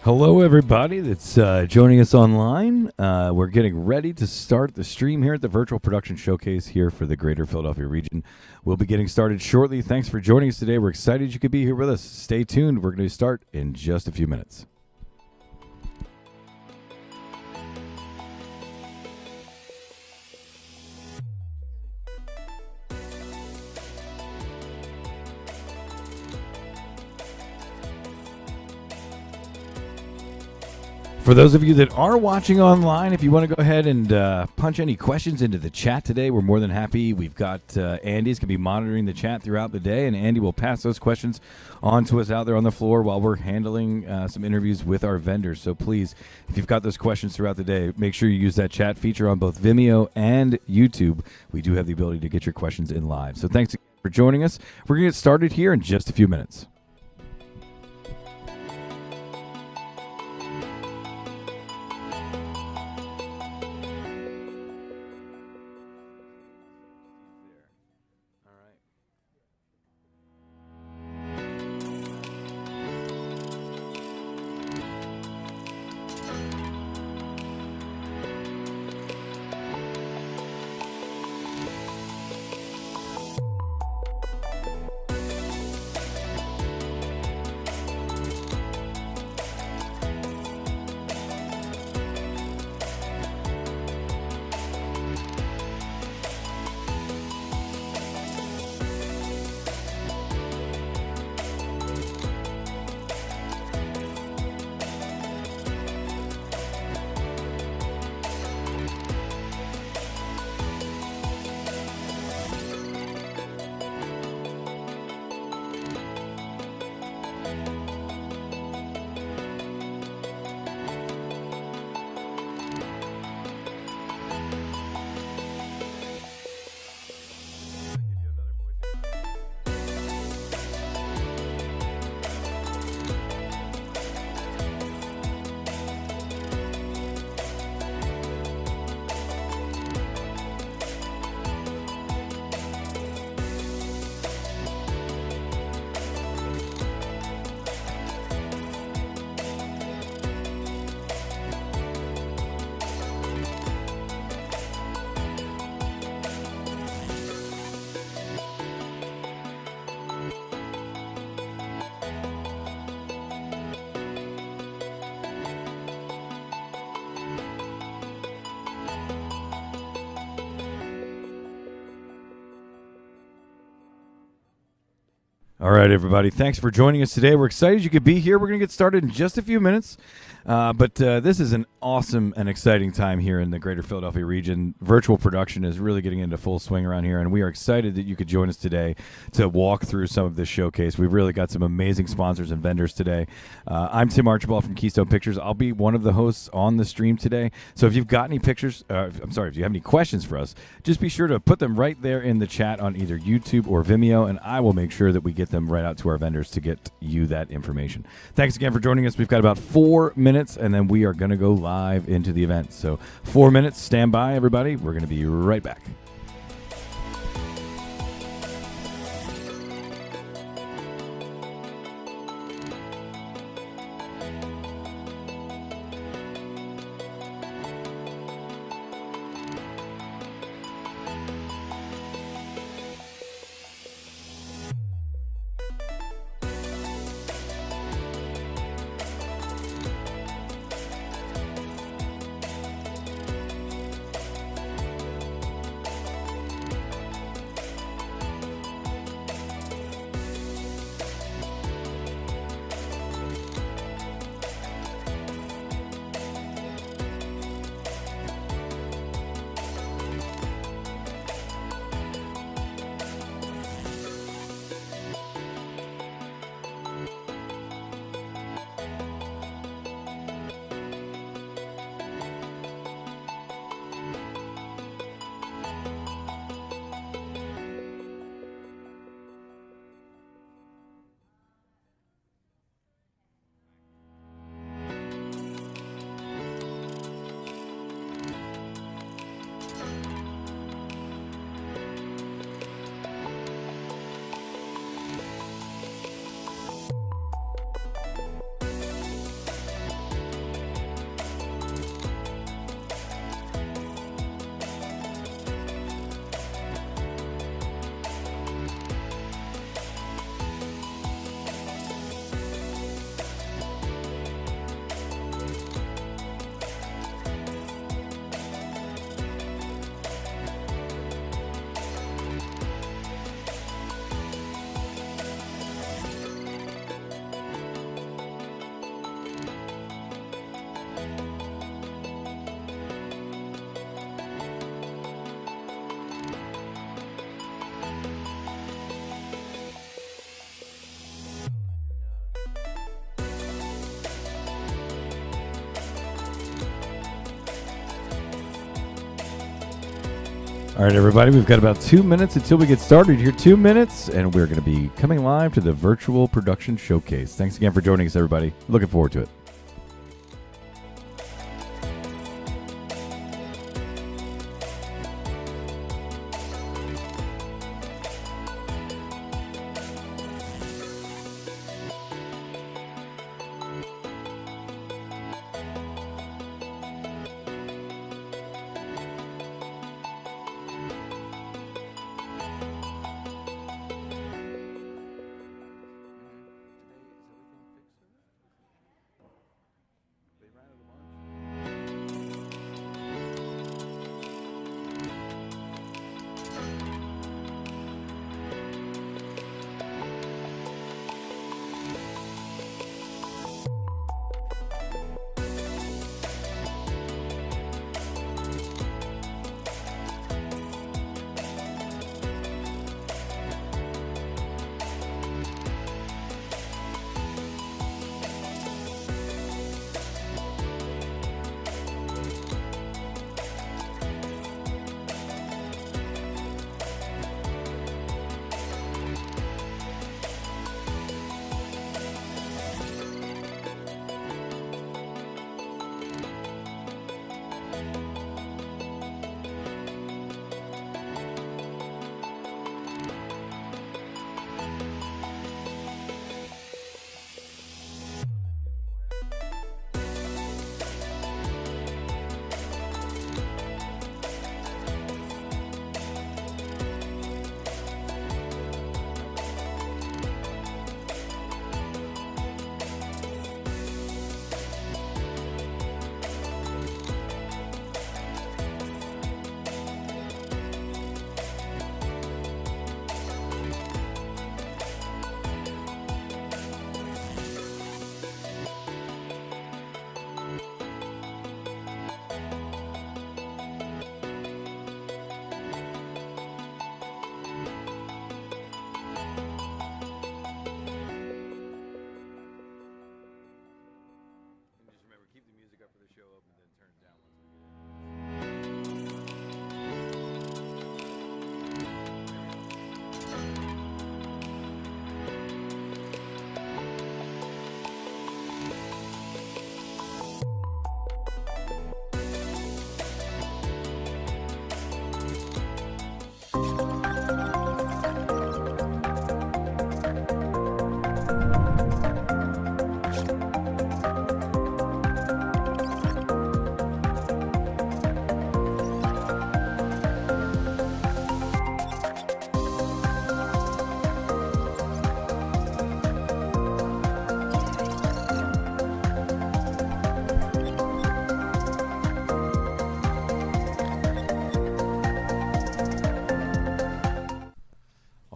Hello, everybody that's joining us online. We're getting ready to start the stream here at the Virtual Production Showcase here for the Greater Philadelphia region. We'll be getting started shortly. Thanks for joining us today. We're excited you could be here with us. Stay tuned. We're going to start in just a few minutes. For those of you that are watching online, if you want to go ahead and punch any questions into the chat today, we're more than happy. We've got Andy's going to be monitoring the chat throughout the day, and Andy will pass those questions on to us out there on the floor while we're handling some interviews with our vendors. So please, if you've got those questions throughout the day, make sure you use that chat feature on both Vimeo and YouTube. We do have the ability to get your questions in live. So thanks for joining us. We're going to get started here in just a few minutes. All right, everybody. Thanks for joining us today. We're excited you could be here. We're going to get started in just a few minutes. But this is an awesome and exciting time here in the Greater Philadelphia region. Virtual production is really getting into full swing around here, and we are excited that you could join us today to walk through some of this showcase. We've really got some amazing sponsors and vendors today. I'm Tim Archibald from Keystone Pictures. I'll be one of the hosts on the stream today. So if you've got any pictures, if you have any questions for us, just be sure to put them right there in the chat on either YouTube or Vimeo, and I will make sure that we get them right out to our vendors to get you that information. Thanks again for joining us. We've got about 4 minutes, and then we are going to go live into the event. So 4 minutes, stand by, everybody. We're going to be right back. All right, everybody, we've got about 2 minutes until we get started here. 2 minutes, and we're going to be coming live to the virtual production showcase. Thanks again for joining us, everybody. Looking forward to it.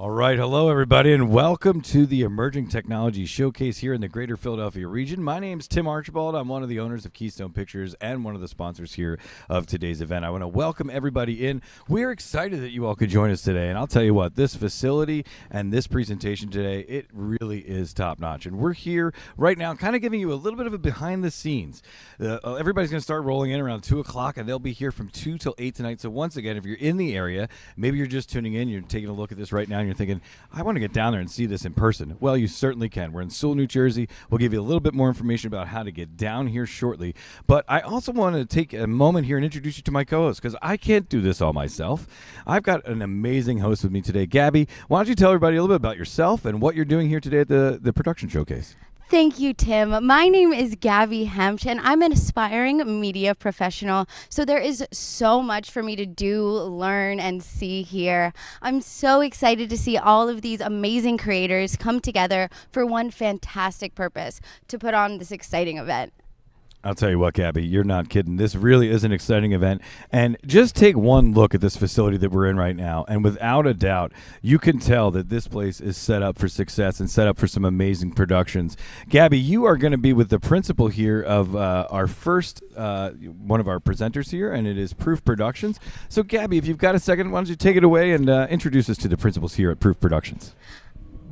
Right, hello everybody, and welcome to the Emerging Technology Showcase here in the Greater Philadelphia region. My name's Tim Archibald. I'm one of the owners of Keystone Pictures and one of the sponsors here of today's event. I want to welcome everybody in. We're excited that you all could join us today, and I'll tell you what, this facility and this presentation today, it really is top-notch, and we're here right now kind of giving you a little bit of a behind the scenes. Everybody's going to start rolling in around 2 o'clock, and they'll be here from 2 till 8 tonight. So once again, if you're in the area, maybe you're just tuning in, you're taking a look at this right now, and you're thinking, I want to get down there and see this in person. Well, you certainly can. We're in Sewell, New Jersey. We'll give you a little bit more information about how to get down here shortly. But I also want to take a moment here and introduce you to my co-host, because I can't do this all myself. I've got an amazing host with me today. Gabby, why don't you tell everybody a little bit about yourself and what you're doing here today at the production showcase? Thank you, Tim. My name is Gabby Hemsch, and I'm an aspiring media professional. So there is so much for me to do, learn, and see here. I'm so excited to see all of these amazing creators come together for one fantastic purpose, to put on this exciting event. I'll tell you what, Gabby, you're not kidding. This really is an exciting event. And just take one look at this facility that we're in right now, and without a doubt, you can tell that this place is set up for success and set up for some amazing productions. Gabby, you are going to be with the principal here of our first, one of our presenters here, and it is Proof Productions. So, Gabby, if you've got a second, why don't you take it away and introduce us to the principals here at Proof Productions.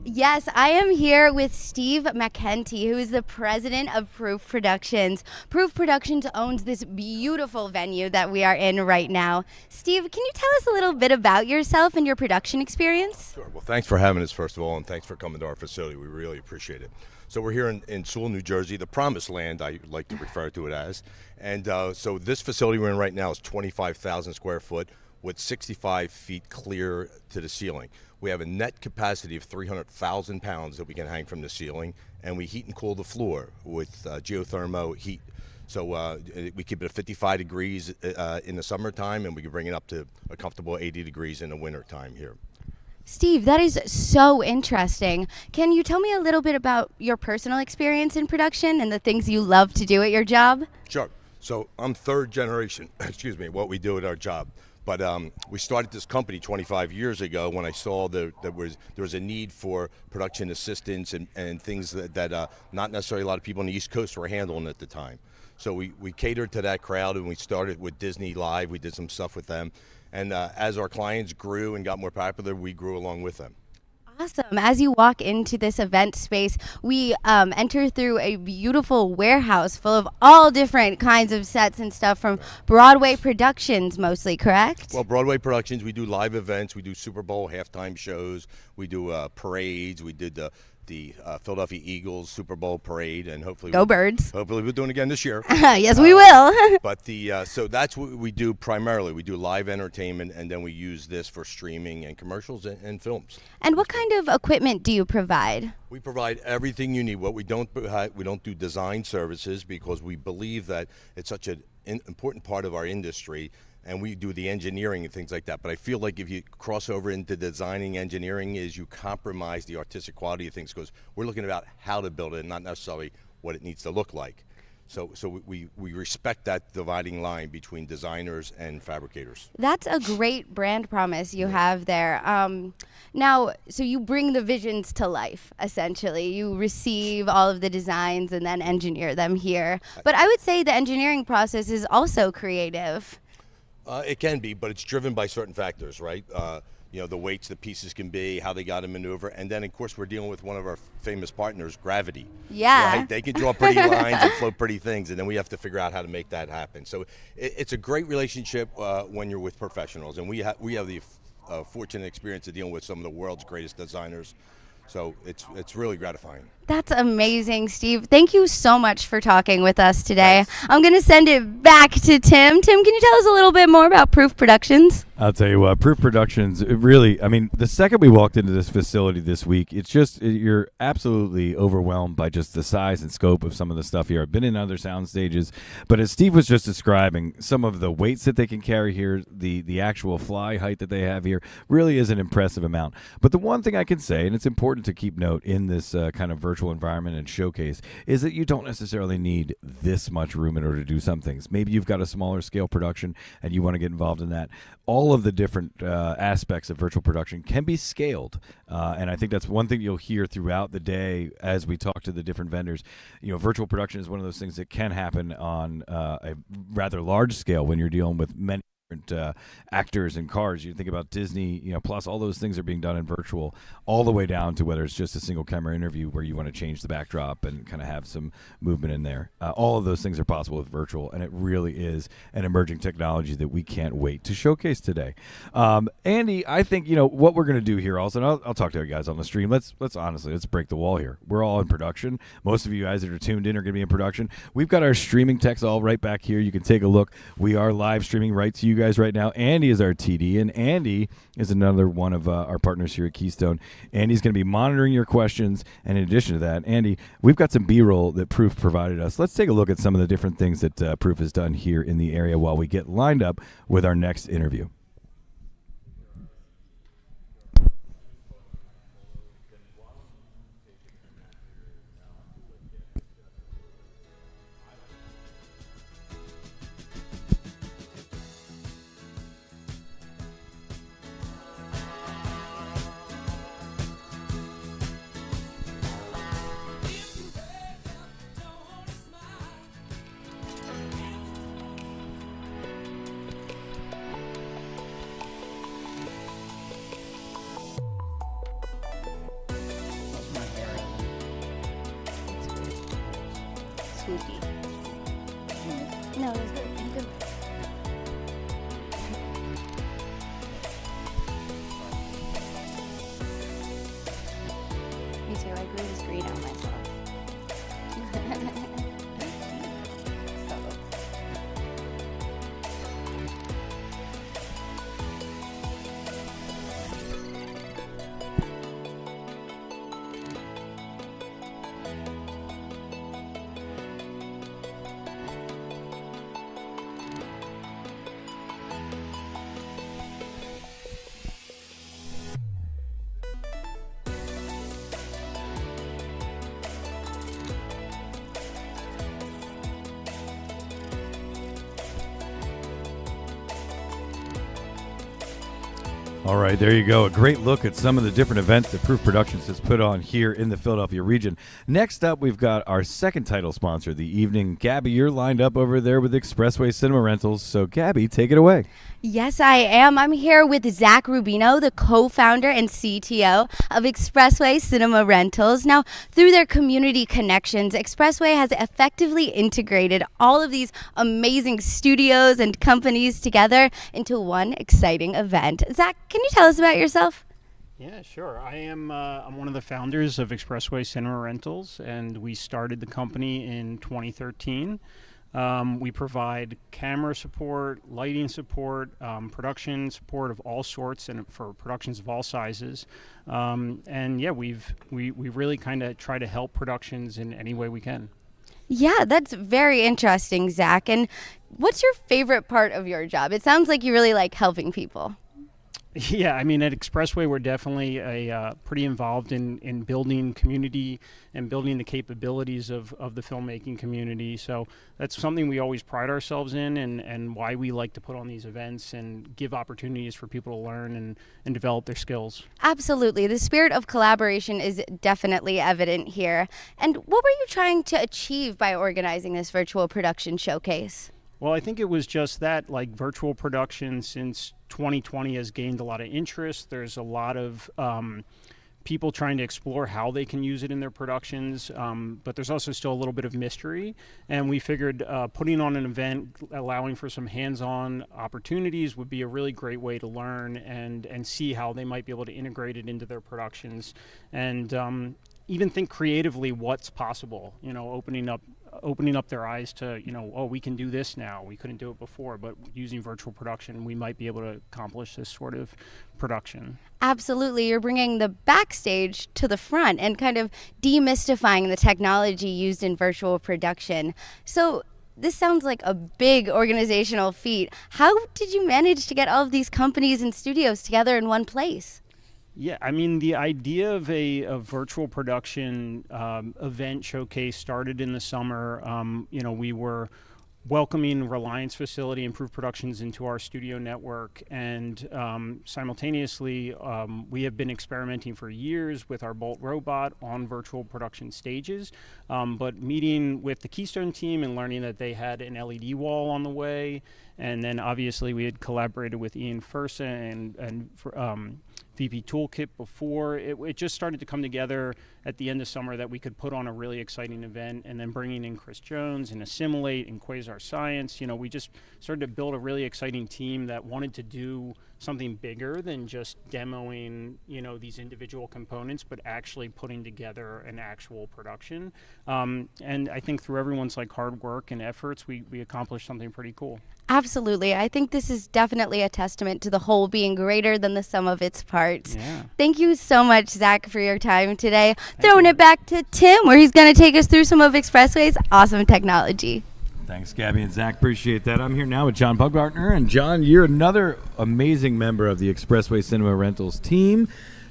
Yes, I am here with Steve McKenty, who is the president of Proof Productions. Proof Productions owns this beautiful venue that we are in right now. Steve, can you tell us a little bit about yourself and your production experience? Sure. Well, thanks for having us, first of all, and thanks for coming to our facility. We really appreciate it. So we're here in Sewell, New Jersey, the promised land, I like to refer to it as. And so this facility we're in right now is 25,000 square foot with 65 feet clear to the ceiling. We have a net capacity of 300,000 pounds that we can hang from the ceiling, and we heat and cool the floor with geothermal heat. So we keep it at 55 degrees in the summertime, and we can bring it up to a comfortable 80 degrees in the wintertime here. Steve, that is so interesting. Can you tell me a little bit about your personal experience in production and the things you love to do at your job? Sure. So I'm third generation, what we do at our job. But we started this company 25 years ago when I saw there was a need for production assistance and things that not necessarily a lot of people on the East Coast were handling at the time. So we catered to that crowd, and we started with Disney Live. We did some stuff with them. And as our clients grew and got more popular, we grew along with them. Awesome. As you walk into this event space, we enter through a beautiful warehouse full of all different kinds of sets and stuff from Broadway productions mostly, correct? Well, Broadway productions, we do live events, we do Super Bowl halftime shows, we do parades, we did the Philadelphia Eagles Super Bowl parade, and hopefully Go Birds. Hopefully we're doing it again this year. Yes, we will. But so that's what we do primarily. We do live entertainment, and then we use this for streaming and commercials and films. And what kind of equipment do you provide? We provide everything you need. What we don't do design services because we believe that it's such an important part of our industry, and we do the engineering and things like that. But I feel like if you cross over into designing engineering, is you compromise the artistic quality of things, because we're looking about how to build it and not necessarily what it needs to look like. So we respect that dividing line between designers and fabricators. That's a great brand promise you have there. Now, so you bring the visions to life, essentially. You receive all of the designs and then engineer them here. But I would say the engineering process is also creative. It can be, but it's driven by certain factors, right? The weights the pieces can be, how they got to maneuver, and then of course we're dealing with one of our famous partners, gravity. Yeah. Right? They can draw pretty lines and float pretty things, and then we have to figure out how to make that happen. So it's a great relationship when you're with professionals, and we have the fortunate experience of dealing with some of the world's greatest designers. So it's really gratifying. That's amazing, Steve. Thank you so much for talking with us today. Thanks. I'm going to send it back to Tim. Tim, can you tell us a little bit more about Proof Productions? I'll tell you what, Proof Productions, it really, I mean, the second we walked into this facility this week, it's just, you're absolutely overwhelmed by just the size and scope of some of the stuff here. I've been in other sound stages, but as Steve was just describing, some of the weights that they can carry here, the actual fly height that they have here, really is an impressive amount. But the one thing I can say, and it's important to keep note in this kind of virtual environment and showcase, is that you don't necessarily need this much room in order to do some things. Maybe you've got a smaller scale production and you want to get involved in that. All of the different aspects of virtual production can be scaled, and I think that's one thing you'll hear throughout the day as we talk to the different vendors. Virtual production is one of those things that can happen on a rather large scale when you're dealing with many different actors and cars. You think about Disney, plus all those things are being done in virtual, all the way down to whether it's just a single camera interview where you want to change the backdrop and kind of have some movement in there. All of those things are possible with virtual, and it really is an emerging technology that we can't wait to showcase today. Andy, I think what we're going to do here also, and I'll talk to you guys on the stream. Let's honestly, let's break the wall here. We're all in production. Most of you guys that are tuned in are going to be in production. We've got our streaming techs all right back here. You can take a look. We are live streaming right to you guys right now. Andy is our TD, and Andy is another one of our partners here at Keystone. Andy's going to be monitoring your questions, and in addition to that, Andy, we've got some B-roll that Proof provided us. Let's take a look at some of the different things that Proof has done here in the area while we get lined up with our next interview. kooky. No, it's good. I'm good. Me too. I grew this green out myself. So. All right, there you go. A great look at some of the different events that Proof Productions has put on here in the Philadelphia region. Next up, we've got our second title sponsor of the evening. Gabby, you're lined up over there with Expressway Cinema Rentals. So, Gabby, take it away. Yes, I am. I'm here with Zach Rubino, the co-founder and CTO of Expressway Cinema Rentals. Now, through their community connections, Expressway has effectively integrated all of these amazing studios and companies together into one exciting event. Zach, can you tell us about yourself? Yeah, sure. I'm one of the founders of Expressway Cinema Rentals, and we started the company in 2013. We provide camera support, lighting support, production support of all sorts, and for productions of all sizes. And yeah, we really kind of try to help productions in any way we can. Yeah, that's very interesting, Zach. And what's your favorite part of your job? It sounds like you really like helping people. Yeah, I mean, at Expressway, we're definitely pretty involved in building community and building the capabilities of the filmmaking community. So that's something we always pride ourselves in, and why we like to put on these events and give opportunities for people to learn and develop their skills. Absolutely. The spirit of collaboration is definitely evident here. And what were you trying to achieve by organizing this virtual production showcase? Well, I think it was just that, like, virtual production since 2020 has gained a lot of interest. There's a lot of people trying to explore how they can use it in their productions, but there's also still a little bit of mystery. And we figured putting on an event, allowing for some hands-on opportunities would be a really great way to learn and see how they might be able to integrate it into their productions. And even think creatively what's possible, opening up their eyes to, oh, we can do this now. We couldn't do it before, but using virtual production, we might be able to accomplish this sort of production. Absolutely. You're bringing the backstage to the front and kind of demystifying the technology used in virtual production. So this sounds like a big organizational feat. How did you manage to get all of these companies and studios together in one place? Yeah, I mean, the idea of a virtual production event showcase started in the summer. We were welcoming Reliance Facility and Proof Productions into our studio network, and simultaneously we have been experimenting for years with our Bolt robot on virtual production stages, but meeting with the Keystone team and learning that they had an LED wall on the way, and then obviously we had collaborated with Ian Fursa and VP Toolkit before. It just started to come together at the end of summer that we could put on a really exciting event, and then bringing in Chris Jones and Assimilate and Quasar Science, we just started to build a really exciting team that wanted to do something bigger than just demoing, these individual components, but actually putting together an actual production. And I think through everyone's hard work and efforts, we accomplished something pretty cool. Absolutely. I think this is definitely a testament to the whole being greater than the sum of its parts. Yeah. Thank you so much, Zach, for your time today. Throwing it back to Tim, where he's going to take us through some of Expressway's awesome technology. Thanks, Gabby and Zach. Appreciate that. I'm here now with John Buggartner. And John, you're another amazing member of the Expressway Cinema Rentals team.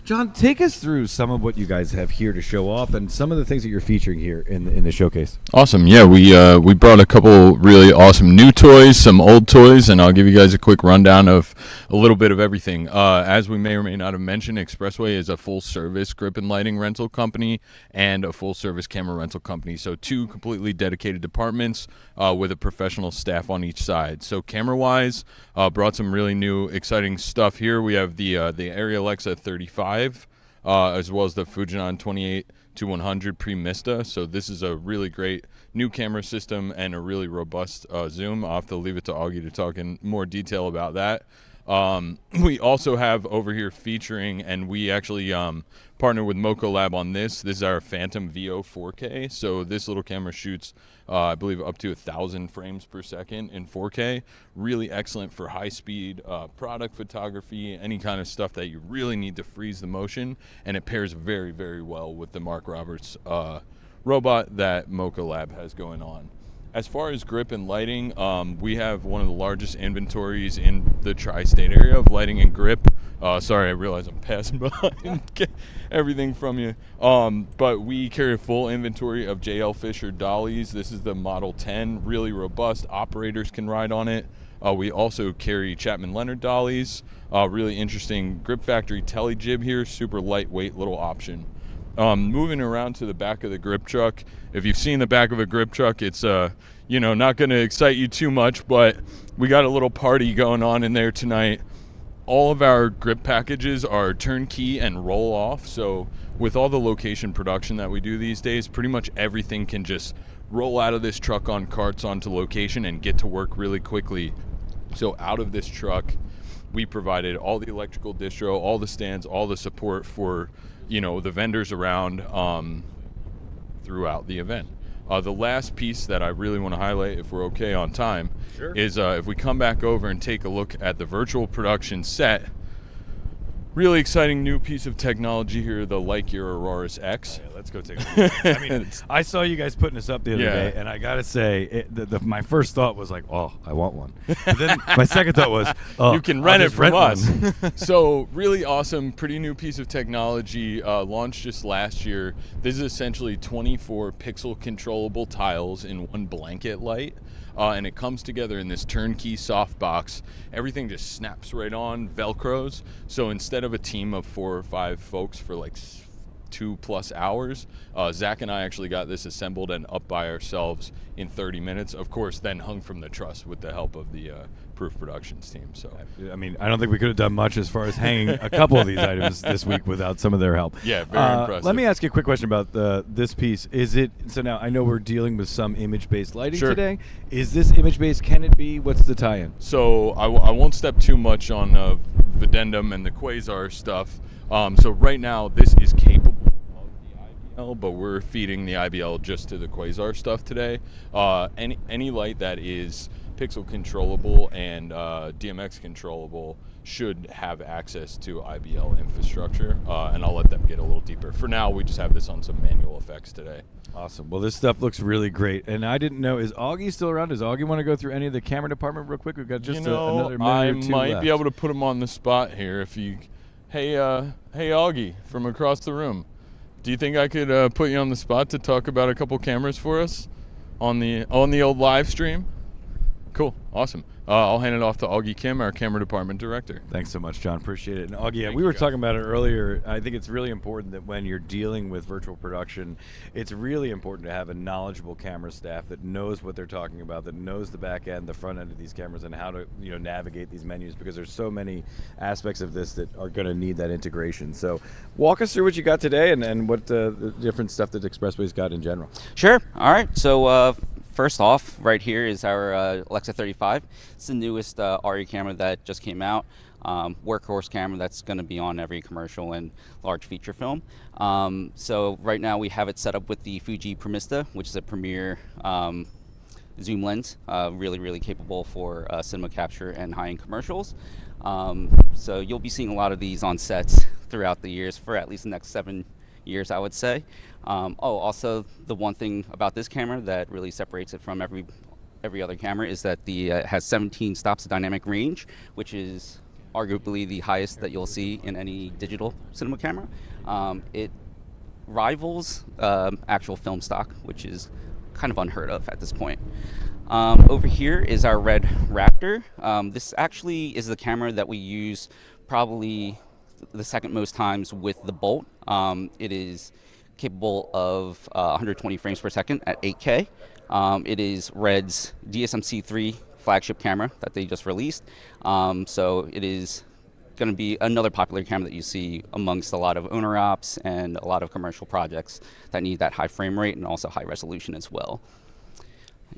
John, take us through some of what you guys have here to show off and some of the things that you're featuring here in the showcase. Awesome. Yeah, we brought a couple really awesome new toys, some old toys, and I'll give you guys a quick rundown of a little bit of everything. As we may or may not have mentioned, Expressway is a full-service grip and lighting rental company and a full-service camera rental company. So two completely dedicated departments with a professional staff on each side. So camera-wise, brought some really new, exciting stuff here. We have the Arri Alexa 35. as well as the Fujinon 28-100 Premista. So this is a really great new camera system and a really robust zoom. I'll have to leave it to Augie to talk in more detail about that. We also have over here featuring, and we actually partner with Moco Lab on this. This is our Phantom VO 4K. So this little camera shoots, I believe, up to 1,000 frames per second in 4K. Really excellent for high-speed product photography, any kind of stuff that you really need to freeze the motion. And it pairs very, very well with the Mark Roberts robot that Moco Lab has going on. As far as grip and lighting, we have one of the largest inventories in the tri-state area of lighting and grip. Sorry, I realize I'm passing behind everything from you. But we carry a full inventory of JL Fisher dollies. This is the Model 10, really robust. Operators can ride on it. We also carry Chapman Leonard dollies. Really interesting Grip Factory tele jib here, super lightweight little option. Moving around to the back of the grip truck. If you've seen the back of a grip truck, it's not going to excite you too much, but we got a little party going on in there tonight. All of our grip packages are turnkey and roll off. So with all the location production that we do these days, pretty much everything can just roll out of this truck on carts onto location and get to work really quickly. So out of this truck, we provided all the electrical distro, all the stands, all the support for the vendors around throughout the event. The last piece that I really want to highlight, if we're okay on time, Sure. is if we come back over and take a look at the virtual production set. Really exciting new piece of technology here, the Lightyear Auroras X. Yeah, let's go take a look. I mean, I saw you guys putting this up the other day, and I gotta say, my first thought was like, "Oh, I want one." But then my second thought was, "Oh, you can rent I'll it just from rent us." one. So really awesome, pretty new piece of technology, launched just last year. This is essentially 24 pixel controllable tiles in one blanket light. And it comes together in this turnkey softbox. Everything just snaps right on, Velcros. So instead of a team of 4 or 5 folks for like 2+ hours, Zach and I actually got this assembled and up by ourselves in 30 minutes. Of course, then hung from the truss with the help of the Proof Productions team. So I mean, I don't think we could have done much as far as hanging a couple of these items this week without some of their help. Yeah, very impressive. Let me ask you a quick question about this piece. So now I know we're dealing with some image-based lighting Sure. today. Is this image-based? Can it be? What's the tie-in? So I won't step too much on Videndum and the Quasar stuff. So right now, this is capable of the IBL, but we're feeding the IBL just to the Quasar stuff today. Any light that is pixel controllable and DMX controllable should have access to IBL infrastructure, and I'll let them get a little deeper. For now, we just have this on some manual effects today. Awesome. Well, this stuff looks really great, and I didn't know, is Augie still around? Does Augie want to go through any of the camera department real quick? We've got just another minute I or two might left. be able to put him on the spot here. If you, hey Augie from across the room, do you think I could put you on the spot to talk about a couple cameras for us on the old live stream? Cool, awesome. I'll hand it off to Augie Kim, our camera department director. Thanks so much, John. Appreciate it. And Augie, Thank we you, were guys. talking about it earlier. I think it's really important that when you're dealing with virtual production, it's really important to have a knowledgeable camera staff that knows what they're talking about, that knows the back end, the front end of these cameras, and how to navigate these menus, because there's so many aspects of this that are going to need that integration. So walk us through what you got today and what the different stuff that Expressway's got in general. Sure. All right. So first off, right here is our Alexa 35. It's the newest ARRI camera that just came out. Workhorse camera that's going to be on every commercial and large feature film. So right now we have it set up with the Fuji Premista, which is a premier zoom lens, really capable for cinema capture and high-end commercials. So you'll be seeing a lot of these on sets throughout the years for at least the next 7 years, I would say. Also the one thing about this camera that really separates it from every other camera is that it has 17 stops of dynamic range, which is arguably the highest that you'll see in any digital cinema camera. It rivals actual film stock, which is kind of unheard of at this point. Over here is our red Raptor. This actually is the camera that we use probably the second most times with the Bolt. It is capable of 120 frames per second at 8K. It is Red's DSMC3 flagship camera that they just released. So it is going to be another popular camera that you see amongst a lot of owner ops and a lot of commercial projects that need that high frame rate and also high resolution as well.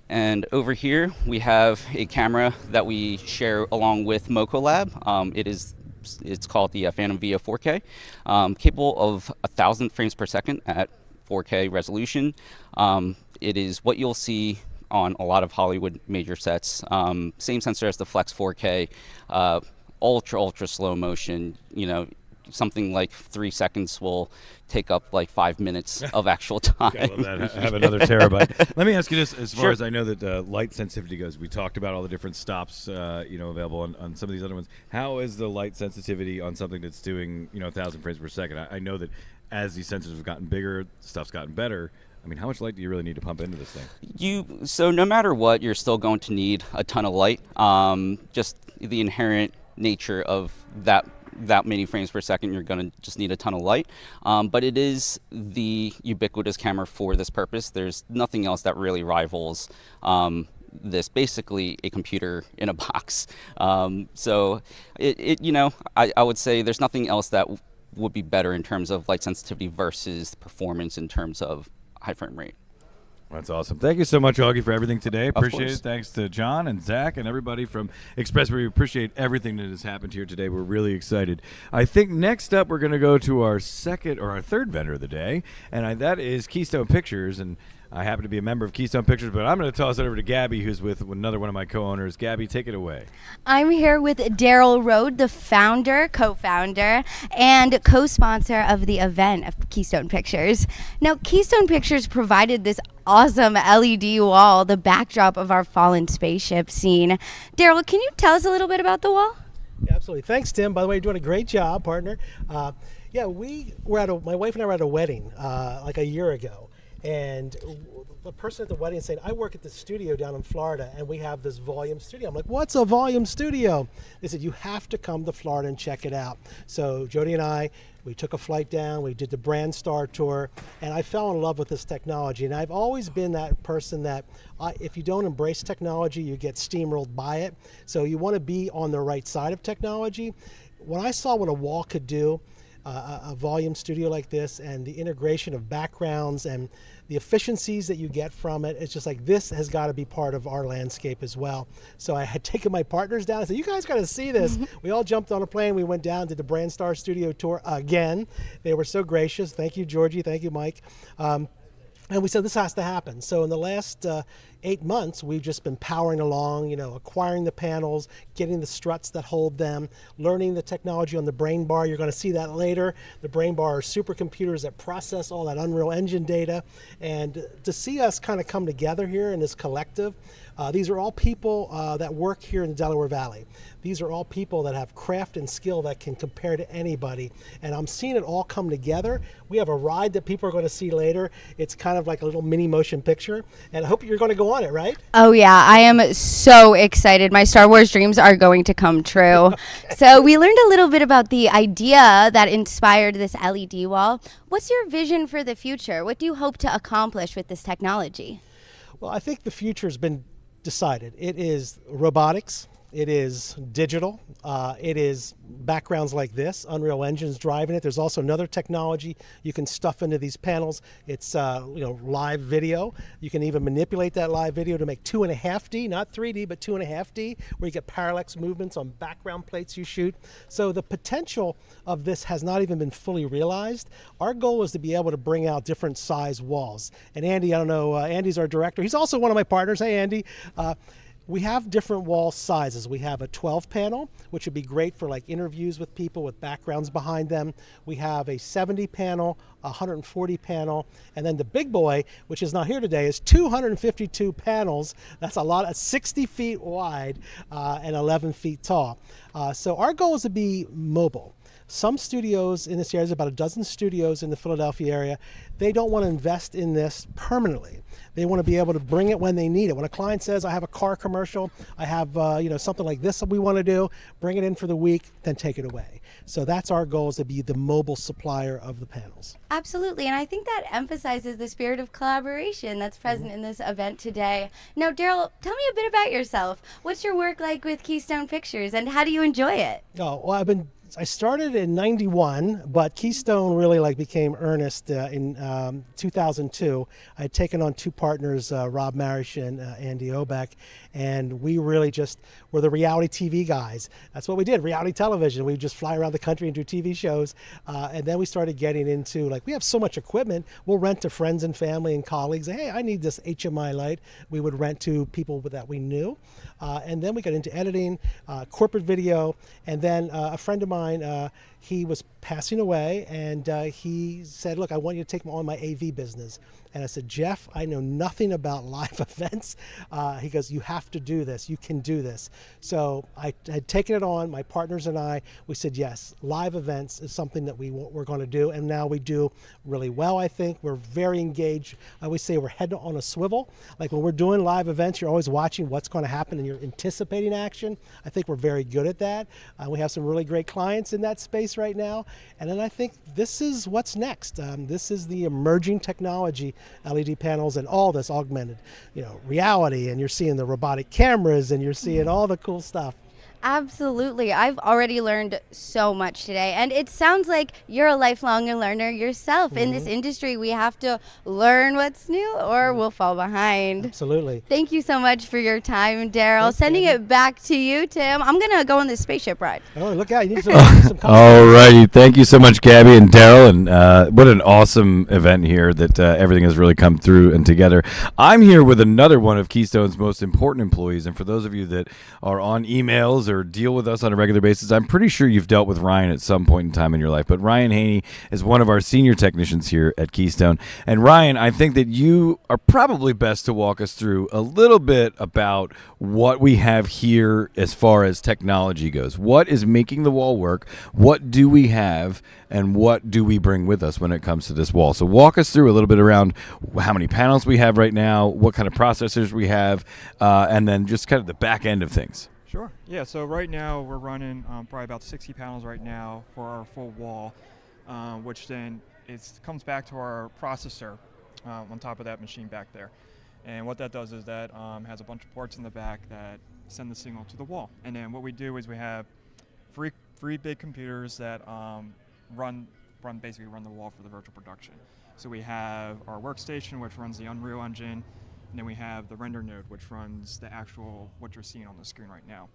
And over here we have a camera that we share along with Moco Lab. It's called the Phantom Via 4K, capable of 1,000 frames per second at 4K resolution. It is what you'll see on a lot of Hollywood major sets. Same sensor as the Flex 4K, ultra slow motion. Something like 3 seconds will take up like 5 minutes of actual time. I love that. Have another terabyte. Let me ask you this: as far as I know that light sensitivity goes, we talked about all the different stops, available on some of these other ones. How is the light sensitivity on something that's doing 1,000 frames per second? I know that as these sensors have gotten bigger, stuff's gotten better. I mean, how much light do you really need to pump into this thing? So no matter what, you're still going to need a ton of light. Just the inherent nature of that many frames per second, you're going to just need a ton of light. But it is the ubiquitous camera for this purpose. There's nothing else that really rivals this, basically a computer in a box. So I would say there's nothing else that would be better in terms of light sensitivity versus performance in terms of high frame rate. That's awesome. Thank you so much, Augie, for everything today. Appreciate course. it. Thanks to John and Zach and everybody from Expressway. We appreciate everything that has happened here today. We're really excited. I think next up we're going to go to our third vendor of the day, and that is Keystone Pictures. And I happen to be a member of Keystone Pictures, but I'm going to toss it over to Gabby, who's with another one of my co-owners. Gabby, take it away. I'm here with Daryl Rode, the founder, co-founder, and co-sponsor of the event of Keystone Pictures. Now, Keystone Pictures provided this awesome LED wall, the backdrop of our fallen spaceship scene. Daryl, can you tell us a little bit about the wall? Yeah, absolutely. Thanks, Tim. By the way, you're doing a great job, partner. My wife and I were at a wedding like a year ago. And the person at the wedding said, I work at the studio down in Florida, and we have this volume studio. I'm like, what's a volume studio? They said, you have to come to Florida and check it out. So Jody and I, we took a flight down, we did the Brand Star tour, and I fell in love with this technology. And I've always been that person that if you don't embrace technology, you get steamrolled by it. So you want to be on the right side of technology. When I saw what a wall could do, a volume studio like this, and the integration of backgrounds and the efficiencies that you get from it, it's just like, this has got to be part of our landscape as well. So I had taken my partners down and said, you guys got to see this. We all jumped on a plane. We went down to the Brand Star studio tour again. They were so gracious. Thank you, Georgie. Thank you, Mike. And we said, this has to happen. So in the last 8 months, we've just been powering along, acquiring the panels, getting the struts that hold them, learning the technology on the Brain Bar. You're going to see that later. The Brain Bar are supercomputers that process all that Unreal Engine data. And to see us kind of come together here in this collective, these are all people that work here in the Delaware Valley. These are all people that have craft and skill that can compare to anybody. And I'm seeing it all come together. We have a ride that people are going to see later. It's kind of like a little mini motion picture. And I hope you're going to go on it, right? Oh, yeah. I am so excited. My Star Wars dreams are going to come true. Okay. So we learned a little bit about the idea that inspired this LED wall. What's your vision for the future? What do you hope to accomplish with this technology? Well, I think the future has been decided. It is robotics. It is digital. It is backgrounds like this. Unreal Engine's driving it. There's also another technology you can stuff into these panels. It's live video. You can even manipulate that live video to make 2.5D, not 3D, but 2.5D, where you get parallax movements on background plates you shoot. So the potential of this has not even been fully realized. Our goal is to be able to bring out different size walls. And Andy, I don't know, Andy's our director. He's also one of my partners. Hey, Andy. We have different wall sizes. We have a 12 panel, which would be great for like interviews with people with backgrounds behind them. We have a 70 panel, a 140 panel, and then the big boy, which is not here today, is 252 panels. That's a lot, 60 feet wide and 11 feet tall. So our goal is to be mobile. Some studios in this area, there's about a dozen studios in the Philadelphia area, they don't want to invest in this permanently. They want to be able to bring it when they need it. When a client says, I have a car commercial, I have something like this that we want to do, bring it in for the week, then take it away. So that's our goal, is to be the mobile supplier of the panels. Absolutely, and I think that emphasizes the spirit of collaboration that's present in this event today. Now, Daryl, tell me a bit about yourself. What's your work like with Keystone Pictures, and how do you enjoy it? Oh, well, I've been I started in '91, but Keystone really became earnest in 2002. I had taken on two partners, Rob Marish and Andy Obeck, and we really just were the reality TV guys. That's what we did, reality television. We just fly around the country and do TV shows, and then we started getting into we have so much equipment, we'll rent to friends and family and colleagues. Hey, I need this HMI light. We would rent to people that we knew, and then we got into editing, corporate video, and then a friend of mine, he was passing away, and he said, look, I want you to take on my AV business. And I said, Jeff, I know nothing about live events. He goes, you have to do this. You can do this. So I had taken it on, my partners and I, we said, yes, live events is something that we're going to do. And now we do really well, I think. We're very engaged. I always say we're head on a swivel. Like when we're doing live events, you're always watching what's going to happen and you're anticipating action. I think we're very good at that. We have some really great clients in that space right now. And then I think this is what's next. This is the emerging technology, LED panels and all this augmented, reality, and you're seeing the robotic cameras and you're seeing all the cool stuff. Absolutely. I've already learned so much today. And it sounds like you're a lifelong learner yourself. In this industry, we have to learn what's new or we'll fall behind. Absolutely. Thank you so much for your time, Daryl. Sending it back to you, Tim. I'm going to go on the spaceship ride. Oh, look out. You need some All righty. Thank you so much, Gabby and Daryl. And what an awesome event here that everything has really come through and together. I'm here with another one of Keystone's most important employees. And for those of you that are on emails or deal with us on a regular basis, I'm pretty sure you've dealt with Ryan at some point in time in your life. But Ryan Haney is one of our senior technicians here at Keystone. And Ryan, I think that you are probably best to walk us through a little bit about what we have here as far as technology goes. What is making the wall work? What do we have? And what do we bring with us when it comes to this wall? So walk us through a little bit around how many panels we have right now, what kind of processors we have, and then just kind of the back end of things. Sure. Yeah, so right now we're running probably about 60 panels right now for our full wall, which then comes back to our processor on top of that machine back there. And what that does is that has a bunch of ports in the back that send the signal to the wall. And then what we do is we have three big computers that basically run the wall for the virtual production. So we have our workstation, which runs the Unreal Engine, and then we have the render node, which runs the actual what you're seeing on the screen right now.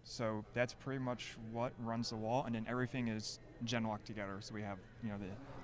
So that's pretty much what runs the wall, and then everything is gen-locked together. So we have,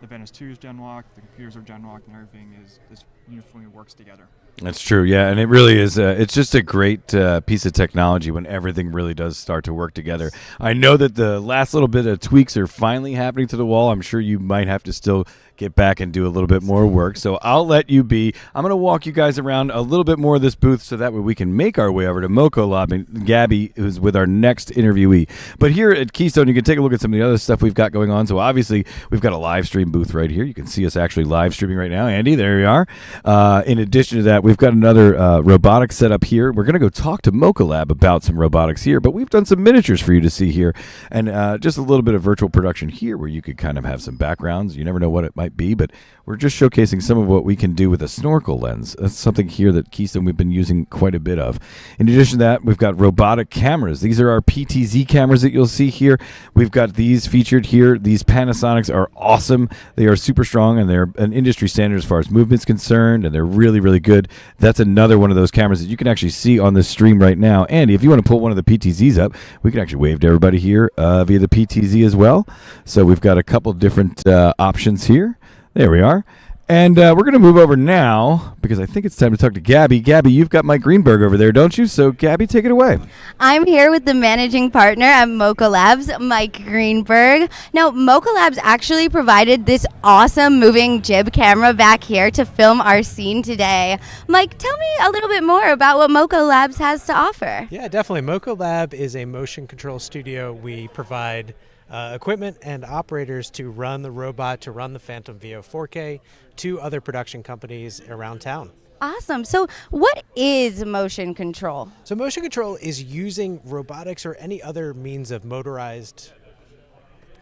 the Venice 2 is gen-locked, the computers are gen-locked, and everything is uniformly works together. That's true, yeah, and it really is. It's just a great piece of technology when everything really does start to work together. I know that the last little bit of tweaks are finally happening to the wall. I'm sure you might have to still get back and do a little bit more work, so I'll let you be. I'm going to walk you guys around a little bit more of this booth so that way we can make our way over to Moco Lab and Gabby, who's with our next interviewee. But here at Keystone, you can take a look at some of the other stuff we've got going on. So obviously, we've got a live stream booth right here. You can see us actually live streaming right now. Andy, there you are. In addition to that, we've got another robotics set up here. We're going to go talk to Moco Lab about some robotics here, but we've done some miniatures for you to see here, and just a little bit of virtual production here where you could kind of have some backgrounds. You never know what it might be, but we're just showcasing some of what we can do with a snorkel lens. That's something here that Keystone we've been using quite a bit of. In addition to that, we've got robotic cameras. These are our PTZ cameras that you'll see here. We've got these featured here. These Panasonics are awesome. They are super strong, and they're an industry standard as far as movement's concerned, and they're really, really good. That's another one of those cameras that you can actually see on this stream right now. Andy, if you want to pull one of the PTZs up, we can actually wave to everybody here via the PTZ as well. So we've got a couple different options here. There we are. And we're going to move over now because I think it's time to talk to Gabby. Gabby, you've got Mike Greenberg over there, don't you? So, Gabby, take it away. I'm here with the managing partner at Moco Labs, Mike Greenberg. Now, Moco Labs actually provided this awesome moving jib camera back here to film our scene today. Mike, tell me a little bit more about what Moco Labs has to offer. Yeah, definitely. Moco Lab is a motion control studio. We provide equipment and operators to run the robot, to run the Phantom VO 4K to other production companies around town. Awesome. So what is motion control? So motion control is using robotics or any other means of motorized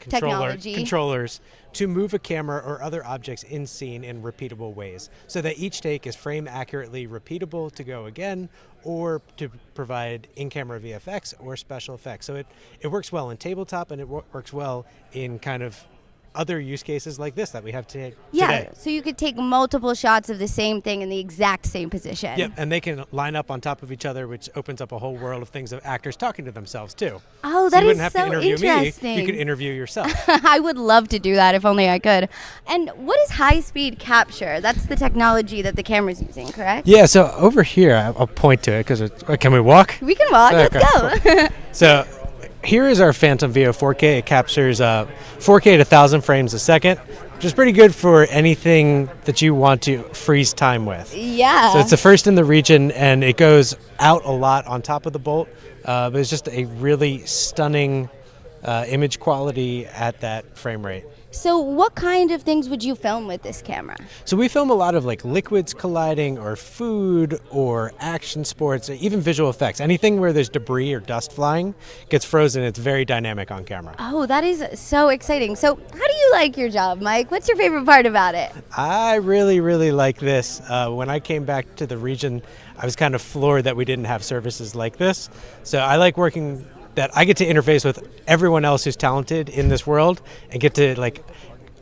Technology. controllers to move a camera or other objects in scene in repeatable ways, so that each take is frame accurately repeatable to go again, or to provide in-camera VFX or special effects. So it works well in tabletop, and it works well in kind of other use cases like this that we have today. So you could take multiple shots of the same thing in the exact same position. Yep, and they can line up on top of each other, which opens up a whole world of things of actors talking to themselves too. Oh, So that you is wouldn't have so to interview interesting. me. You could interview yourself. I would love to do that if only I could. And what is high-speed capture? That's the technology that the camera's using, correct? Yeah, so over here, I'll point to it because can we walk? We can walk. Okay, Let's go. So here is our Phantom VO 4K. It captures 4K to 1,000 frames a second, which is pretty good for anything that you want to freeze time with. Yeah. So it's the first in the region, and it goes out a lot on top of the bolt, but it's just a really stunning image quality at that frame rate. So what kind of things would you film with this camera? So we film a lot of like liquids colliding or food or action sports, or even visual effects. Anything where there's debris or dust flying gets frozen. It's very dynamic on camera. Oh, that is so exciting. So how do you like your job, Mike? What's your favorite part about it? I really, really like this. When I came back to the region, I was kind of floored that we didn't have services like this. So I like working that I get to interface with everyone else who's talented in this world and get to like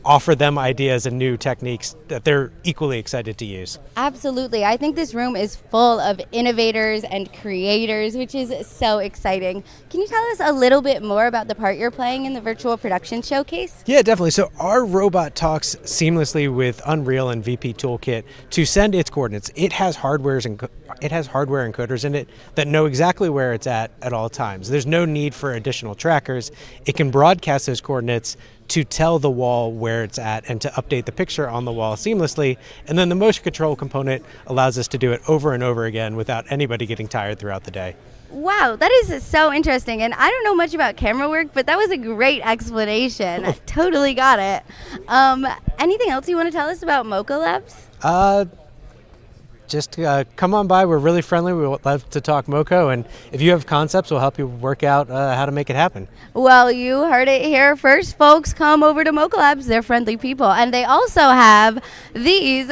offer them ideas and new techniques that they're equally excited to use. Absolutely. I think this room is full of innovators and creators, which is so exciting. Can you tell us a little bit more about the part you're playing in the virtual production showcase? Yeah, definitely. So our robot talks seamlessly with Unreal and VP Toolkit to send its coordinates. It has hardware encoders in it that know exactly where it's at all times. There's no need for additional trackers. It can broadcast those coordinates to tell the wall where it's at and to update the picture on the wall seamlessly. And then the motion control component allows us to do it over and over again without anybody getting tired throughout the day. Wow, that is so interesting. And I don't know much about camera work, but that was a great explanation. I totally got it. Anything else you want to tell us about Mocha Labs? Just come on by. We're really friendly. We would love to talk Moco, and if you have concepts, we'll help you work out how to make it happen. Well, you heard it here first, folks. Come over to Mocha Labs. They're friendly people. And they also have these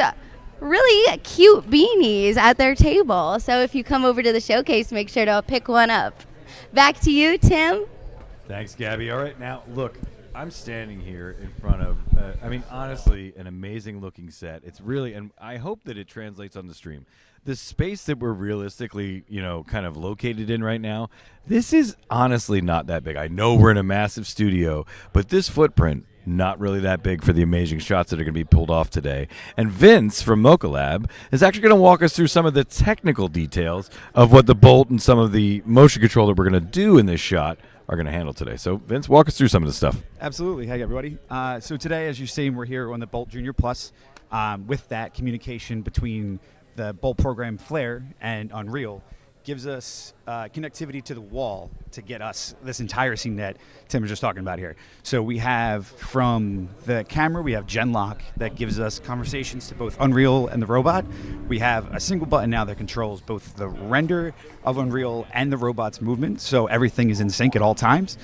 really cute beanies at their table. So if you come over to the showcase, make sure to pick one up. Back to you, Tim. Thanks, Gabby. All right, now, look, I'm standing here in front of, honestly, an amazing looking set. It's really, and I hope that it translates on the stream. The space that we're realistically, kind of located in right now, this is honestly not that big. I know we're in a massive studio, but this footprint, not really that big for the amazing shots that are going to be pulled off today. And Vince from Mocha Lab is actually going to walk us through some of the technical details of what the bolt and some of the motion control that we're going to do in this shot are going to handle today. So, Vince, walk us through some of the stuff. Absolutely. Hi, everybody. So today, as you've seen, we're here on the Bolt Junior Plus with that communication between the Bolt program Flare and Unreal gives us connectivity to the wall to get us this entire scene that Tim was just talking about here. So we have from the camera, we have Genlock that gives us conversations to both Unreal and the robot. We have a single button now that controls both the render of Unreal and the robot's movement. So everything is in sync at all times.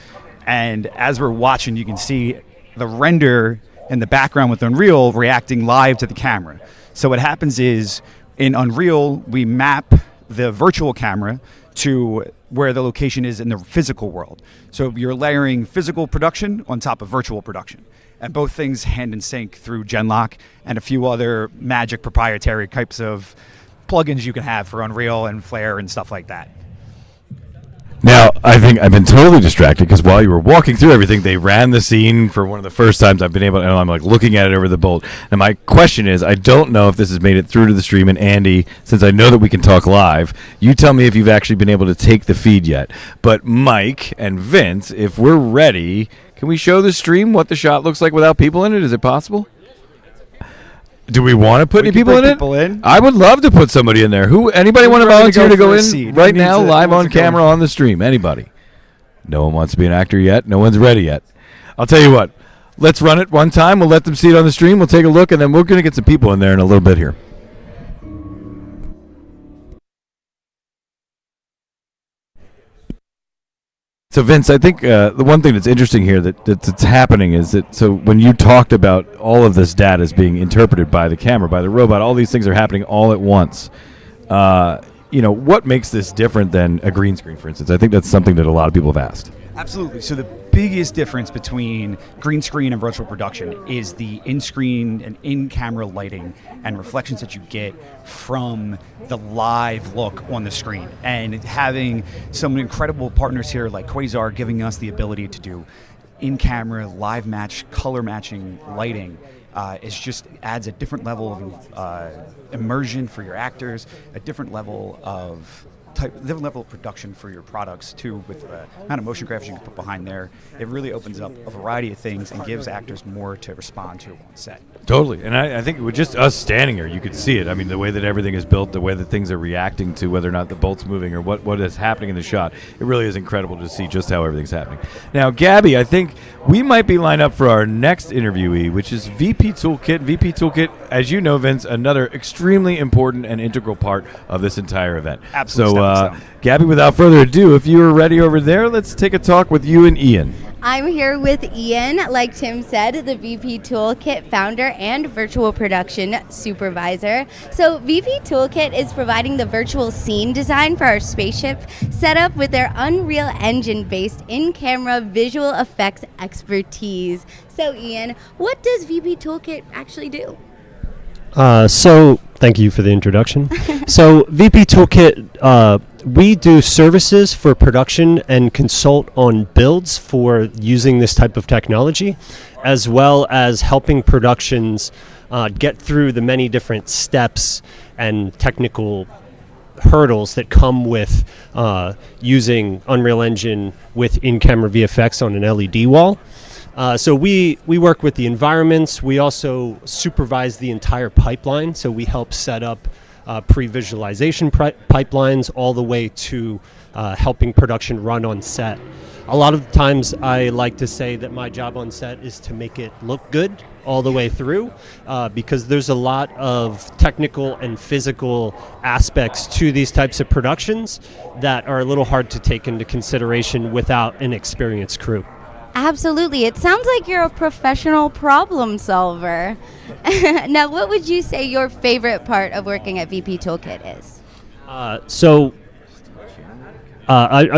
And as we're watching, you can see the render in the background with Unreal reacting live to the camera. So what happens is in Unreal, we map the virtual camera to where the location is in the physical world. So you're layering physical production on top of virtual production. And both things hand in sync through Genlock and a few other magic proprietary types of plugins you can have for Unreal and Flare and stuff like that. Now, I think I've been totally distracted because while you were walking through everything, they ran the scene for one of the first times I've been able to, and I'm like looking at it over the bolt. And my question is, I don't know if this has made it through to the stream. And Andy, since I know that we can talk live, you tell me if you've actually been able to take the feed yet. But Mike and Vince, if we're ready, can we show the stream what the shot looks like without people in it? Is it possible? Do we want to put any people in it? I would love to put somebody in there. Anybody want to volunteer to go in right now, live on camera on the stream? Anybody? No one wants to be an actor yet. No one's ready yet. I'll tell you what. Let's run it one time. We'll let them see it on the stream. We'll take a look, and then we're going to get some people in there in a little bit here. So Vince, I think the one thing that's interesting here that's happening is that so when you talked about all of this data is being interpreted by the camera, by the robot, all these things are happening all at once. What makes this different than a green screen, for instance? I think that's something that a lot of people have asked. Absolutely. So the biggest difference between green screen and virtual production is the in-screen and in-camera lighting and reflections that you get from the live look on the screen. And having some incredible partners here like Quasar giving us the ability to do in-camera, live match, color matching lighting adds a different level of immersion for your actors, a different level of production for your products too, with the amount of motion graphics you can put behind there. It really opens up a variety of things and gives actors more to respond to on set. Totally, and I think with just us standing here, you could see it. I mean, the way that everything is built, the way that things are reacting to whether or not the bolt's moving or what is happening in the shot, it really is incredible to see just how everything's happening. Now, Gabby, I think we might be lined up for our next interviewee, which is VP Toolkit. VP Toolkit, as you know, Vince, another extremely important and integral part of this entire event. Absolutely. So, Gabby, without further ado, if you are ready over there, let's take a talk with you and Ian. I'm here with Ian, like Tim said, the VP Toolkit founder and virtual production supervisor. So VP Toolkit is providing the virtual scene design for our spaceship setup with their Unreal Engine-based in-camera visual effects expertise. So Ian, what does VP Toolkit actually do? Thank you for the introduction. So VP Toolkit, we do services for production and consult on builds for using this type of technology, as well as helping productions get through the many different steps and technical hurdles that come with using Unreal Engine with in-camera VFX on an LED wall. So we work with the environments. We also supervise the entire pipeline. So we help set up pre-visualization pipelines all the way to helping production run on set. A lot of times I like to say that my job on set is to make it look good all the way through because there's a lot of technical and physical aspects to these types of productions that are a little hard to take into consideration without an experienced crew. Absolutely. It sounds like you're a professional problem solver. Now, what would you say your favorite part of working at VP Toolkit is? I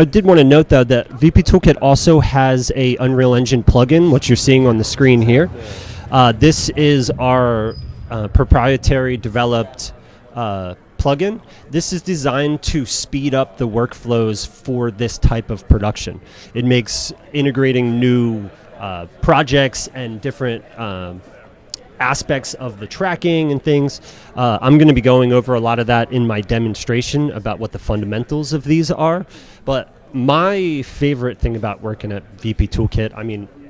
did want to note, though, that VP Toolkit also has a Unreal Engine plugin, what you're seeing on the screen here. This is our proprietary developed plugin. This is designed to speed up the workflows for this type of production. It makes integrating new projects and different aspects of the tracking and things. I'm going to be going over a lot of that in my demonstration about what the fundamentals of these are. But my favorite thing about working at VP Toolkit,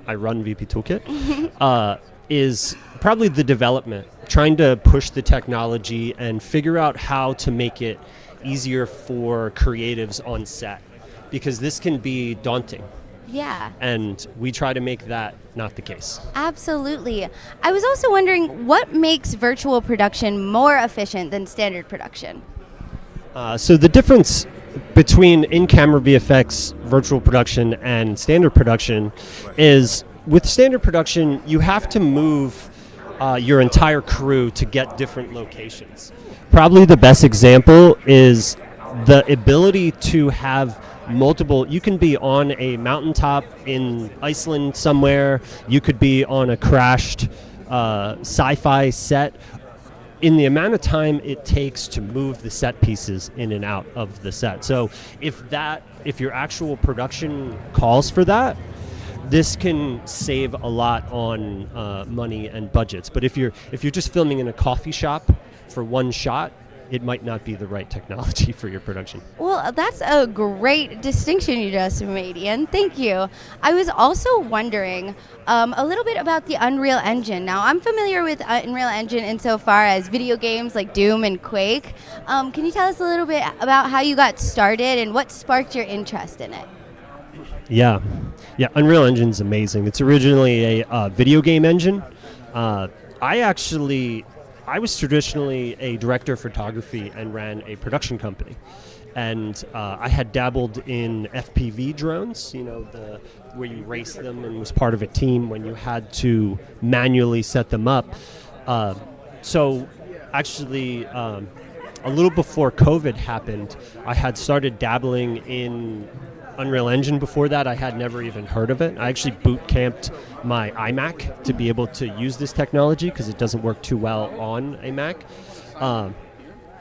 I run VP Toolkit, is probably the development, trying to push the technology and figure out how to make it easier for creatives on set, because this can be daunting. Yeah. And we try to make that not the case. Absolutely. I was also wondering what makes virtual production more efficient than standard production? So the difference between in-camera VFX, virtual production, and standard production is with standard production, you have to move your entire crew to get different locations. Probably the best example is the ability to have multiple. You can be on a mountaintop in Iceland somewhere. You could be on a crashed sci-fi set. In the amount of time it takes to move the set pieces in and out of the set. So if your actual production calls for that, this can save a lot on money and budgets. But if you're just filming in a coffee shop for one shot, it might not be the right technology for your production. Well, that's a great distinction you just made, Ian. Thank you. I was also wondering a little bit about the Unreal Engine. Now, I'm familiar with Unreal Engine insofar as video games like Doom and Quake. Can you tell us a little bit about how you got started and what sparked your interest in it? Yeah, Unreal Engine's amazing. It's originally a video game engine. I was traditionally a director of photography and ran a production company. and I had dabbled in FPV drones, where you race them and was part of a team when you had to manually set them up. So actually, a little before COVID happened, I had started dabbling in Unreal Engine. Before that, I had never even heard of it. I actually boot camped my iMac to be able to use this technology because it doesn't work too well on a Mac.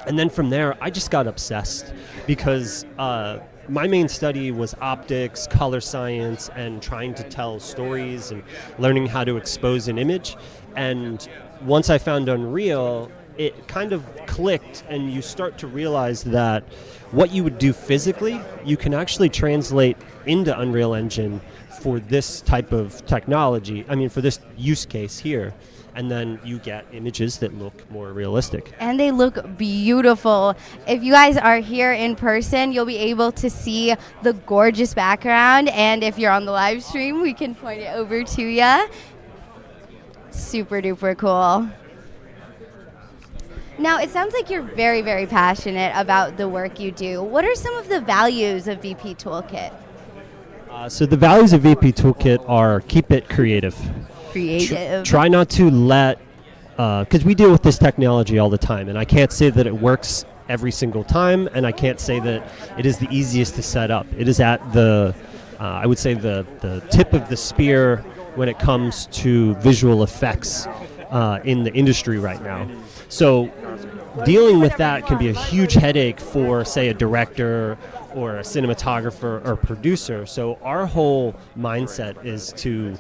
And then from there, I just got obsessed because my main study was optics, color science, and trying to tell stories and learning how to expose an image. And once I found Unreal, it kind of clicked, and you start to realize that what you would do physically, you can actually translate into Unreal Engine for this type of technology, for this use case here. And then you get images that look more realistic. And they look beautiful. If you guys are here in person, you'll be able to see the gorgeous background. And if you're on the live stream, we can point it over to you. Super duper cool. Now, it sounds like you're very, very passionate about the work you do. What are some of the values of VP Toolkit? So the values of VP Toolkit are keep it creative. Try not to let, because we deal with this technology all the time, and I can't say that it works every single time, and I can't say that it is the easiest to set up. It is at the, I would say the tip of the spear when it comes to visual effects in the industry right now. So dealing with that can be a huge headache for, say, a director or a cinematographer or producer. So our whole mindset is to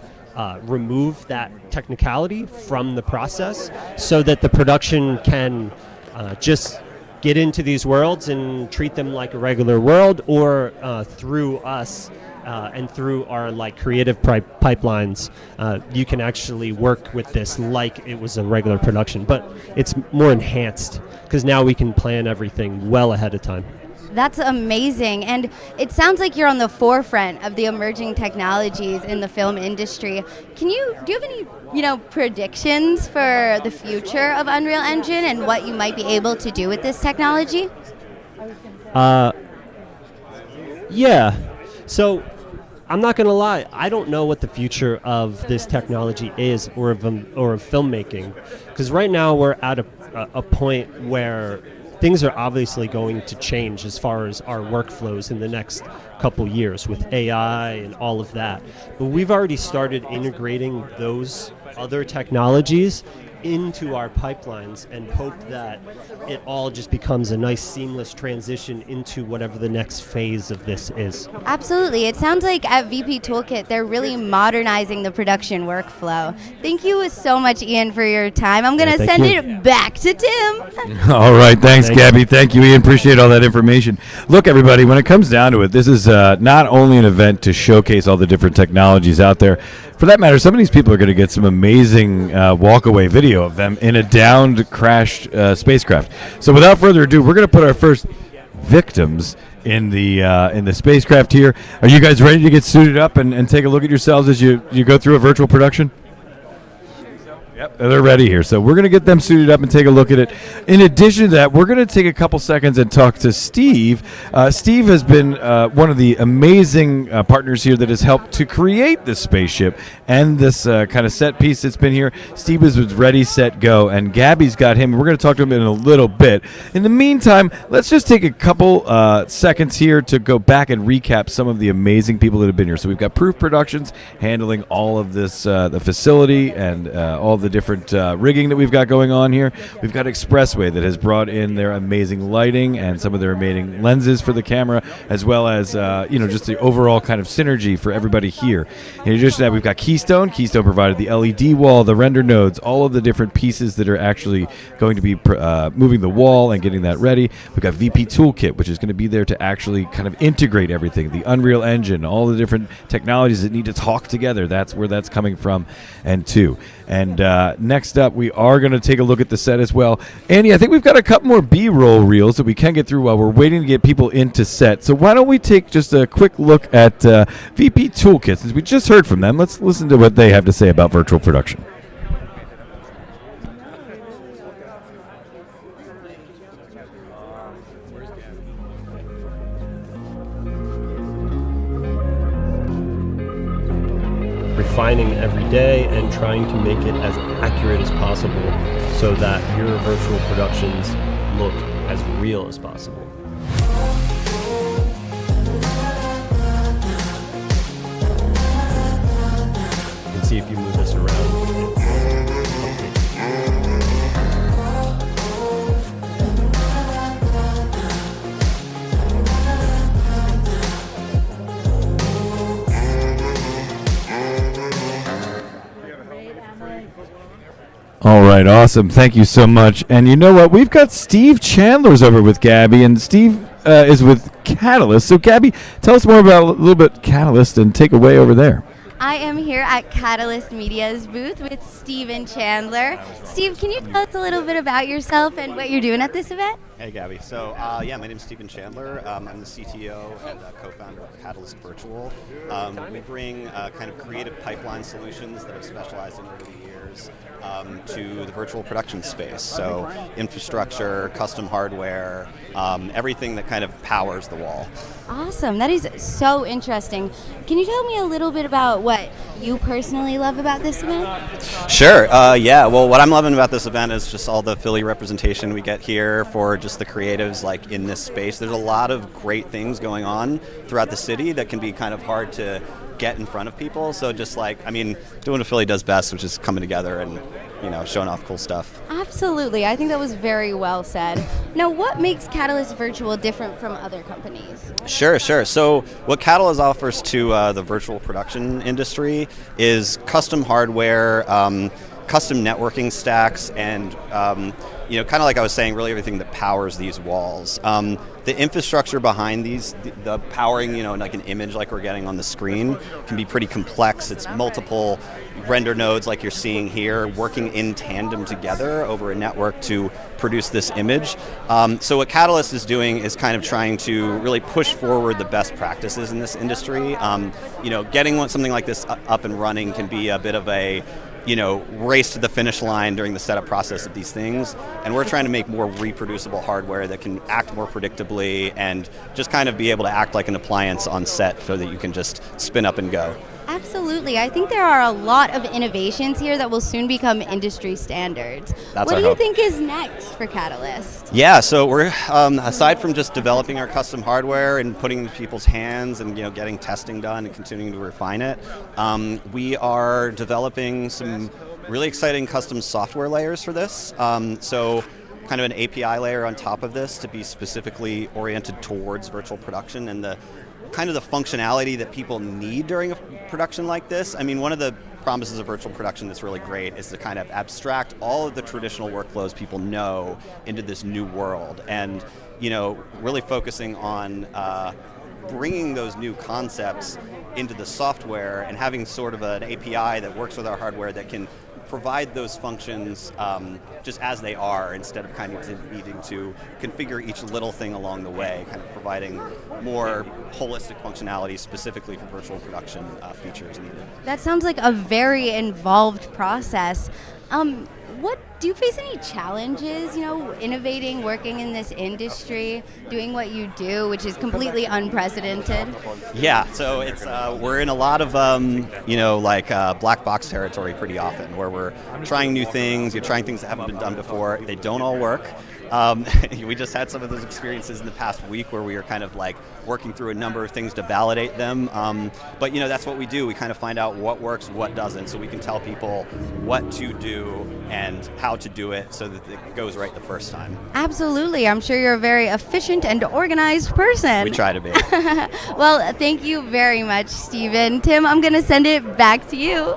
remove that technicality from the process so that the production can just get into these worlds and treat them like a regular world, or through us and through our creative pipelines, you can actually work with this like it was a regular production, but it's more enhanced because now we can plan everything well ahead of time. That's amazing. And it sounds like you're on the forefront of the emerging technologies in the film industry. Do you have any, predictions for the future of Unreal Engine and what you might be able to do with this technology? Yeah. So I'm not going to lie. I don't know what the future of this technology is or of filmmaking, because right now we're at a point where things are obviously going to change as far as our workflows in the next couple years with AI and all of that. But we've already started integrating those other technologies into our pipelines and hope that it all just becomes a nice seamless transition into whatever the next phase of this is. Absolutely. It sounds like at VP Toolkit, they're really modernizing the production workflow. Thank you so much, Ian, for your time. I'm going to send it back to Tim. All right. Thanks, Gabby. Thank you, Ian. Appreciate all that information. Look, everybody, when it comes down to it, this is not only an event to showcase all the different technologies out there. For that matter, some of these people are going to get some amazing walk-away video of them in a downed, crashed spacecraft. So without further ado, we're going to put our first victims in the spacecraft here. Are you guys ready to get suited up and take a look at yourselves as you go through a virtual production? Yep, they're ready here. So we're going to get them suited up and take a look at it. In addition to that, we're going to take a couple seconds and talk to Steve. Steve has been one of the amazing partners here that has helped to create this spaceship and this kind of set piece that's been here. Steve was ready, set, go, and Gabby's got him. We're going to talk to him in a little bit. In the meantime, let's just take a couple seconds here to go back and recap some of the amazing people that have been here. So we've got Proof Productions handling all of this, the facility and all the different rigging that we've got going on here. We've got Expressway that has brought in their amazing lighting and some of their amazing lenses for the camera, as well as just the overall kind of synergy for everybody here. In addition to that, we've got Keystone. Keystone provided the LED wall, the render nodes, all of the different pieces that are actually going to be moving the wall and getting that ready. We've got VP Toolkit, which is going to be there to actually kind of integrate everything, the Unreal Engine, all the different technologies that need to talk together. That's where that's coming from and to. And next up, we are going to take a look at the set as well. Andy, I think we've got a couple more B-roll reels that we can get through while we're waiting to get people into set. So why don't we take just a quick look at VP Toolkit. Since we just heard from them, let's listen to what they have to say about virtual production. refining every day and trying to make it as accurate as possible so that your virtual productions look as real as possible. You can see if you move this around. All right, awesome. Thank you so much. And you know what? We've got Steve Chandler's over with Gabby, and Steve is with Catalyst. So, Gabby, tell us more about a little bit Catalyst and take away over there. I am here at Catalyst Media's booth with Steven Chandler. Steve, can you tell us a little bit about yourself and what you're doing at this event? Hey, Gabby. So, my name is Steven Chandler. I'm the CTO and co-founder of Catalyst Virtual. We bring kind of creative pipeline solutions that have specialized in over the years to the virtual production space. So, infrastructure, custom hardware, everything that kind of powers the wall. Awesome. That is so interesting. Can you tell me a little bit about what you personally love about this event? Sure. Yeah. Well, what I'm loving about this event is just all the Philly representation we get here for just the creatives like in this space. There's a lot of great things going on throughout the city that can be kind of hard to get in front of people. So just like, I mean, doing what Philly does best, which is coming together and, you know, showing off cool stuff. Absolutely. I think that was very well said. Now, what makes Catalyst Virtual different from other companies? Sure. So what Catalyst offers to the virtual production industry is custom hardware, custom networking stacks, and kind of like I was saying, really everything that powers these walls. The infrastructure behind these, the powering, like an image like we're getting on the screen, can be pretty complex. It's multiple render nodes like you're seeing here, working in tandem together over a network to produce this image. So what Catalyst is doing is kind of trying to really push forward the best practices in this industry. Getting something like this up and running can be a bit of a race to the finish line during the setup process of these things. And we're trying to make more reproducible hardware that can act more predictably and just kind of be able to act like an appliance on set so that you can just spin up and go. Absolutely. I think there are a lot of innovations here that will soon become industry standards. That's what do you think is next for Catalyst? Yeah, so we're, aside from just developing our custom hardware and putting it in people's hands and getting testing done and continuing to refine it, we are developing some really exciting custom software layers for this. So kind of an API layer on top of this to be specifically oriented towards virtual production and the kind of the functionality that people need during a production like this. I mean, one of the promises of virtual production that's really great is to kind of abstract all of the traditional workflows people know into this new world, and really focusing on bringing those new concepts into the software and having sort of an API that works with our hardware that can provide those functions just as they are, instead of kind of needing to configure each little thing along the way, kind of providing more holistic functionality specifically for virtual production features needed. That sounds like a very involved process. What do you face any challenges, innovating, working in this industry, doing what you do, which is completely unprecedented? Yeah, so it's we're in a lot of black box territory pretty often, where we're trying new things, you're trying things that haven't been done before. They don't all work. We just had some of those experiences in the past week where we were kind of like working through a number of things to validate them. But that's what we do. We kind of find out what works, what doesn't, so we can tell people what to do and how to do it so that it goes right the first time. Absolutely. I'm sure you're a very efficient and organized person. We try to be. Well, thank you very much, Steven. Tim, I'm going to send it back to you.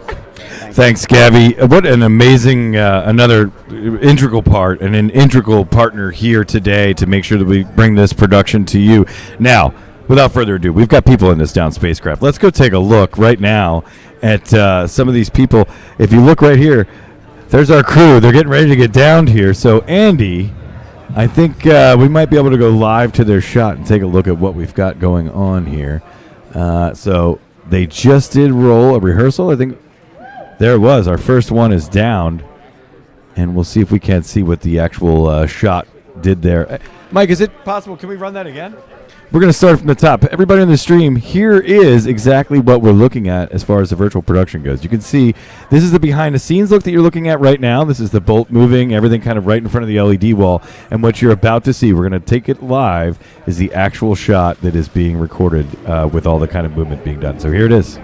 Thanks, Gabby. What an amazing, another integral part and an integral partner here today to make sure that we bring this production to you. Now, without further ado, we've got people in this down spacecraft. Let's go take a look right now at some of these people. If you look right here, there's our crew. They're getting ready to get down here. So, Andy, I think we might be able to go live to their shot and take a look at what we've got going on here. So they just did roll a rehearsal. I think there it was. Our first one is down, and we'll see if we can't see what the actual shot did there. Mike, is it possible? Can we run that again? We're going to start from the top. Everybody on the stream, here is exactly what we're looking at as far as the virtual production goes. You can see this is the behind-the-scenes look that you're looking at right now. This is the bolt moving, everything kind of right in front of the LED wall. And what you're about to see, we're going to take it live, is the actual shot that is being recorded with all the kind of movement being done. So here it is.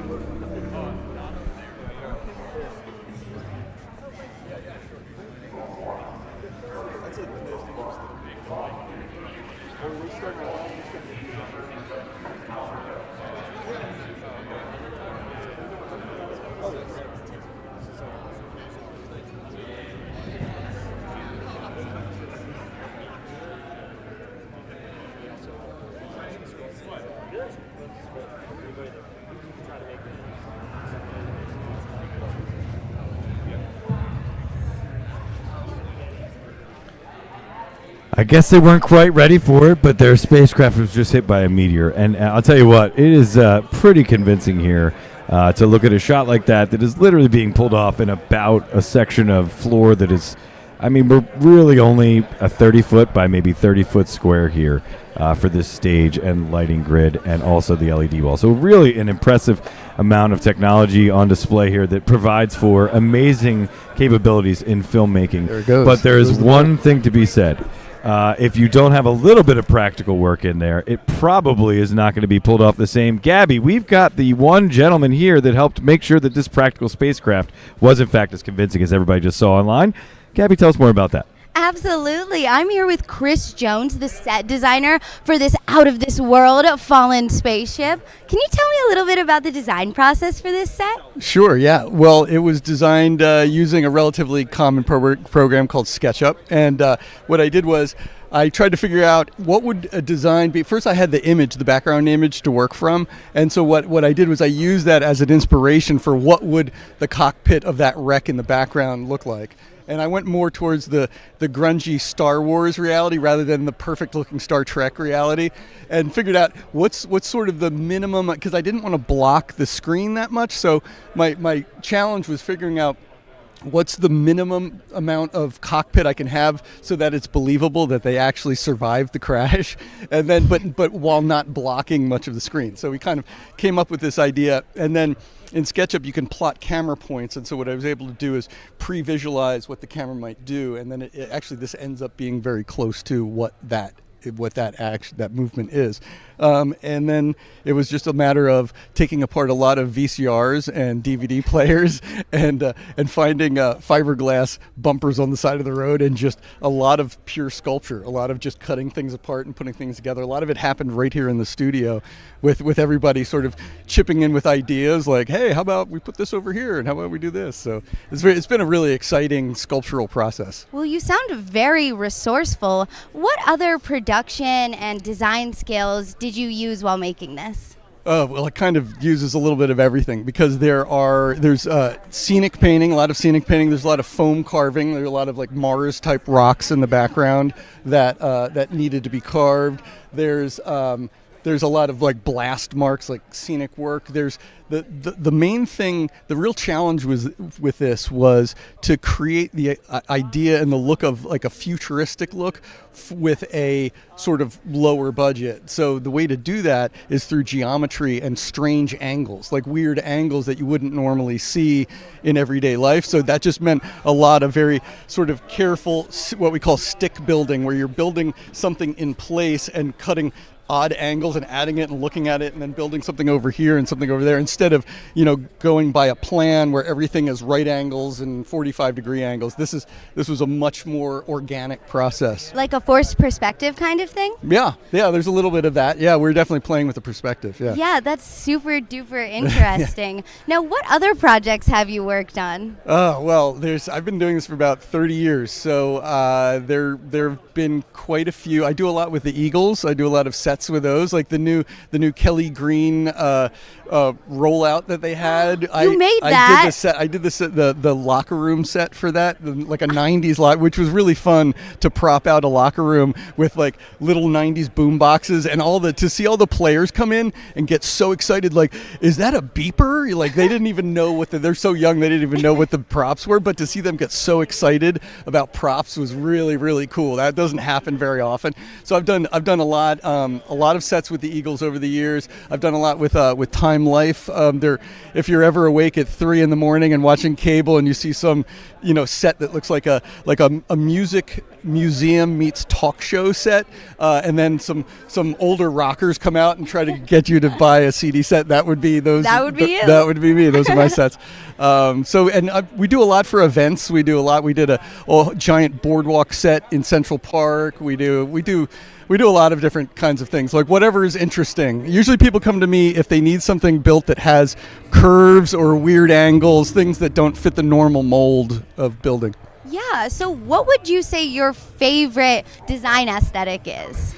I guess they weren't quite ready for it, but their spacecraft was just hit by a meteor. And I'll tell you what, it is pretty convincing here to look at a shot like that is literally being pulled off in about a section of floor that is, I mean, we're really only a 30-foot by maybe 30-foot square here for this stage and lighting grid and also the LED wall. So really an impressive amount of technology on display here that provides for amazing capabilities in filmmaking. There it goes. But there is one thing to be said. If you don't have a little bit of practical work in there, it probably is not going to be pulled off the same. Gabby, we've got the one gentleman here that helped make sure that this practical spacecraft was, in fact, as convincing as everybody just saw online. Gabby, tell us more about that. Absolutely. I'm here with Chris Jones, the set designer for this out-of-this-world fallen spaceship. Can you tell me a little bit about the design process for this set? Sure, yeah. Well, it was designed using a relatively common program called SketchUp. And what I did was I tried to figure out what would a design be. First, I had the image, the background image to work from. And so what I did was I used that as an inspiration for what would the cockpit of that wreck in the background look like. And I went more towards the grungy Star Wars reality rather than the perfect looking Star Trek reality, and figured out what's sort of the minimum, because I didn't want to block the screen that much. So my challenge was figuring out what's the minimum amount of cockpit I can have so that it's believable that they actually survived the crash, and then but while not blocking much of the screen. So we kind of came up with this idea, and then in SketchUp you can plot camera points, and so what I was able to do is pre-visualize what the camera might do, and then it actually this ends up being very close to what that movement is. And then it was just a matter of taking apart a lot of VCRs and DVD players and finding fiberglass bumpers on the side of the road, and just a lot of pure sculpture, a lot of just cutting things apart and putting things together. A lot of it happened right here in the studio with everybody sort of chipping in with ideas like, hey, how about we put this over here, and how about we do this? So it's been a really exciting sculptural process. Well, you sound very resourceful. What other production and design skills did you use while making this? Well, it kind of uses a little bit of everything, because there's scenic painting, a lot of scenic painting. There's a lot of foam carving. There's a lot of like Mars type rocks in the background that needed to be carved. There's a lot of like blast marks, like scenic work. There's the main thing, the real challenge with this was to create the idea and the look of like a futuristic look with a sort of lower budget. So the way to do that is through geometry and strange angles, like weird angles that you wouldn't normally see in everyday life. So that just meant a lot of very sort of careful, what we call stick building, where you're building something in place and cutting odd angles and adding it and looking at it and then building something over here and something over there, instead of going by a plan where everything is right angles and 45-degree angles. This was a much more organic process. Like a forced perspective kind of thing? Yeah, there's a little bit of that. Yeah, we're definitely playing with the perspective. Yeah, that's super duper interesting. Now, what other projects have you worked on? Oh, well, I've been doing this for about 30 years, so there have been quite a few. I do a lot with the Eagles. I do a lot of sets with those, like the new Kelly Green rollout that they had. You made that. I did the set. I did the locker room set for that, like a '90s lot, which was really fun to prop out a locker room with like little '90s boom boxes and to see all the players come in and get so excited. Like, is that a beeper? Like, they didn't even know they're so young, they didn't even know what the props were. But to see them get so excited about props was really, really cool. That doesn't happen very often. So I've done a lot of sets with the Eagles over the years. I've done a lot with Time Life. If you're ever awake at 3 a.m. and watching cable and you see some set that looks like a music museum meets talk show set, and then some older rockers come out and try to get you to buy a CD set, that would be those. That would be you. That would be me. Those are my sets. We do a lot for events. We do a lot. We did a giant boardwalk set in Central Park. We do a lot of different kinds of things, like whatever is interesting. Usually people come to me if they need something built that has curves or weird angles, things that don't fit the normal mold of building. Yeah, so what would you say your favorite design aesthetic is?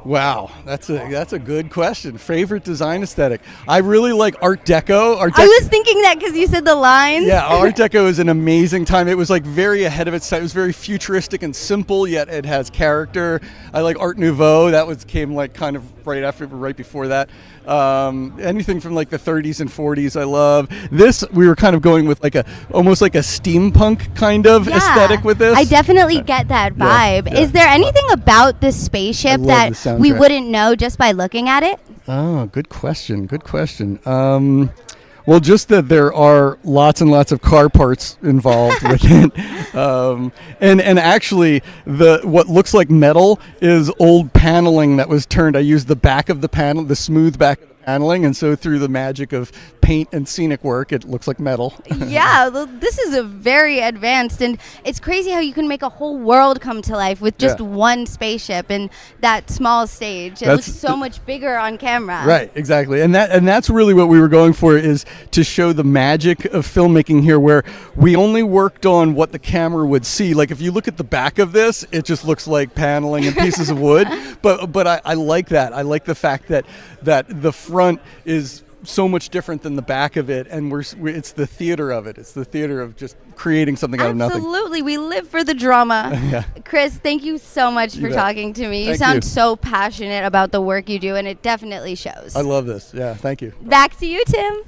Wow, that's a good question. Favorite design aesthetic? I really like Art Deco. I was thinking that because you said the lines. Yeah, Art Deco is an amazing time. It was like very ahead of its time. It was very futuristic and simple, yet it has character. I like Art Nouveau. That came like kind of right before that. Anything from like the 30s and 40s I love. We were kind of going with almost like a steampunk kind of aesthetic with this. I definitely get that vibe. Yeah. Is there anything about this spaceship that we wouldn't know just by looking at it? Oh, good question. Well, just that there are lots and lots of car parts involved with it. And actually, what looks like metal is old paneling that was turned. I used the back of the panel, the smooth back of the paneling, and so through the magic of paint and scenic work, it looks like metal. Yeah, this is a very advanced, and it's crazy how you can make a whole world come to life with just one spaceship and that small stage. It looks so much bigger on camera. Right, exactly. And that's really what we were going for, is to show the magic of filmmaking here, where we only worked on what the camera would see. Like if you look at the back of this, it just looks like paneling and pieces of wood. But I like that. I like the fact that the front is so much different than the back of it, and it's the theater of it. It's the theater of just creating something out of nothing. Absolutely, we live for the drama. Yeah. Chris, thank you so much for talking to me. You sound so passionate about the work you do, and it definitely shows. I love this. Yeah, thank you. Back to you, Tim.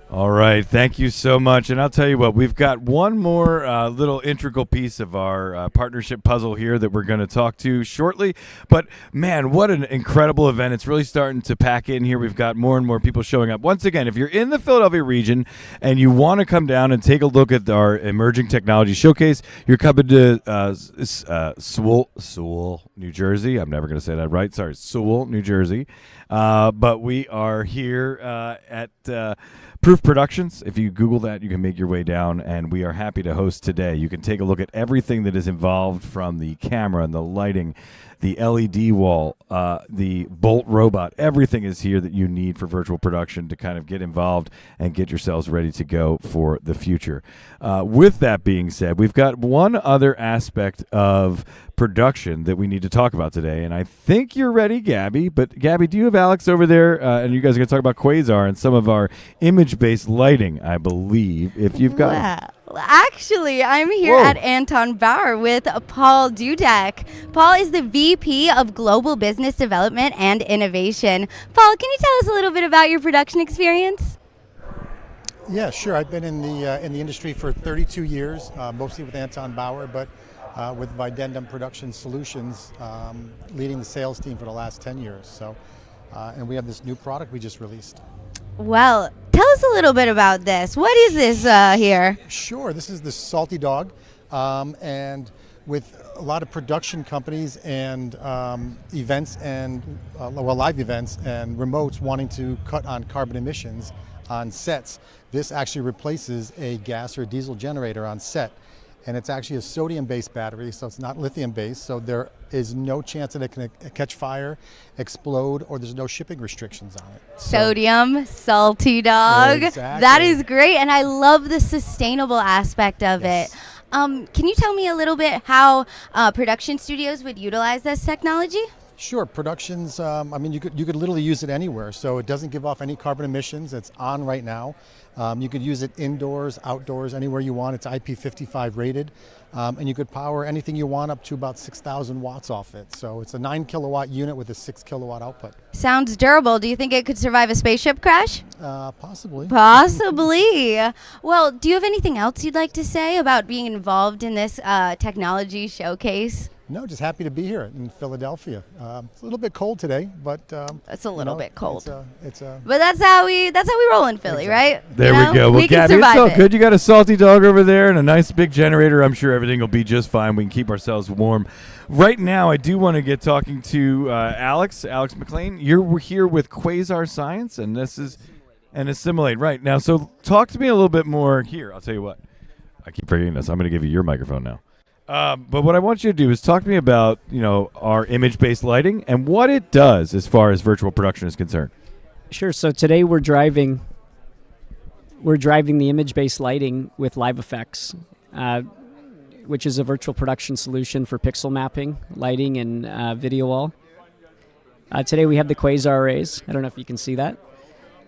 All right, thank you so much. And I'll tell you what, we've got one more little integral piece of our partnership puzzle here that we're going to talk to shortly. But man, what an incredible event. It's really starting to pack in here. We've got more and more people showing up. Once again, if you're in the Philadelphia region and you want to come down and take a look at our emerging technology showcase, you're coming to Sewell, New Jersey. I'm never going to say that right. Sorry, Sewell, New Jersey. But we are here at Proof Productions. If you Google that, you can make your way down, and we are happy to host today. You can take a look at everything that is involved, from the camera and the lighting, the LED wall, the Bolt robot. Everything is here that you need for virtual production to kind of get involved and get yourselves ready to go for the future. With that being said, we've got one other aspect of production that we need to talk about today, and I think you're ready, Gabby. But Gabby, do you have Alex over there? And you guys are going to talk about Quasar and some of our image-based lighting, I believe. If you've got. Well, actually, I'm here at Anton Bauer with Paul Dudek. Paul is the VP of Global Business Development and Innovation. Paul, can you tell us a little bit about your production experience? Yeah, sure. I've been in the industry for 32 years, mostly with Anton Bauer, but with Videndum Production Solutions, leading the sales team for the last 10 years. So, and we have this new product we just released. Well, tell us a little bit about this. What is this here? Sure. This is the Salty Dog, and with a lot of production companies and events and live events and remotes wanting to cut on carbon emissions on sets, this actually replaces a gas or diesel generator on set. And it's actually a sodium-based battery, so it's not lithium-based, so there is no chance that it can catch fire, explode, or there's no shipping restrictions on it. Sodium, Salty Dog. Exactly. That is great, and I love the sustainable aspect of it. Can you tell me a little bit how production studios would utilize this technology? Sure, productions. I mean, you could literally use it anywhere. So it doesn't give off any carbon emissions. It's on right now. You could use it indoors, outdoors, anywhere you want. It's IP55 rated, and you could power anything you want up to about 6,000 watts off it. So it's a 9 kilowatt unit with a 6 kilowatt output. Sounds durable. Do you think it could survive a spaceship crash? Possibly. Possibly. Well, do you have anything else you'd like to say about being involved in this technology showcase? No, just happy to be here in Philadelphia. It's a little bit cold today, but it's a little bit cold. But that's how we roll in Philly, right? There we go. Well, we can Gabby, it's survive all it. good. You got a salty dog over there and a nice big generator. I'm sure everything will be just fine. We can keep ourselves warm. Right now, I do want to get talking to Alex McLean. You're here with Quasar Science, and this is Assimilate. Right now, so talk to me a little bit more here. I'll tell you what. I keep forgetting this. I'm going to give you your microphone now. But what I want you to do is talk to me about, our image-based lighting and what it does as far as virtual production is concerned. Sure. So today we're driving the image-based lighting with Live Effects, which is a virtual production solution for pixel mapping, lighting, and video wall. Today we have the Quasar arrays. I don't know if you can see that.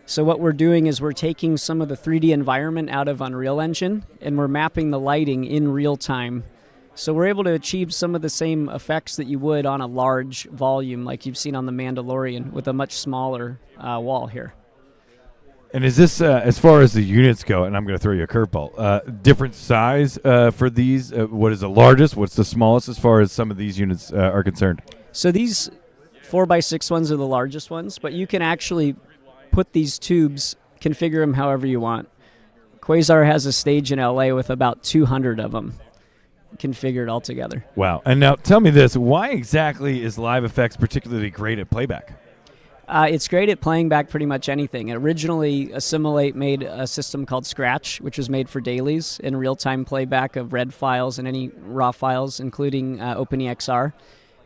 So what we're doing is we're taking some of the 3D environment out of Unreal Engine, and we're mapping the lighting in real time. So we're able to achieve some of the same effects that you would on a large volume like you've seen on The Mandalorian with a much smaller wall here. And is this, as far as the units go, and I'm going to throw you a curveball, different size for these? What is the largest? What's the smallest as far as some of these units are concerned? So these 4x6 ones are the largest ones, but you can actually put these tubes, configure them however you want. Quasar has a stage in LA with about 200 of them configured all together. Wow. And now tell me this, why exactly is Live Effects particularly great at playback? It's great at playing back pretty much anything. Originally, Assimilate made a system called Scratch, which was made for dailies and real-time playback of RED files and any raw files, including OpenEXR.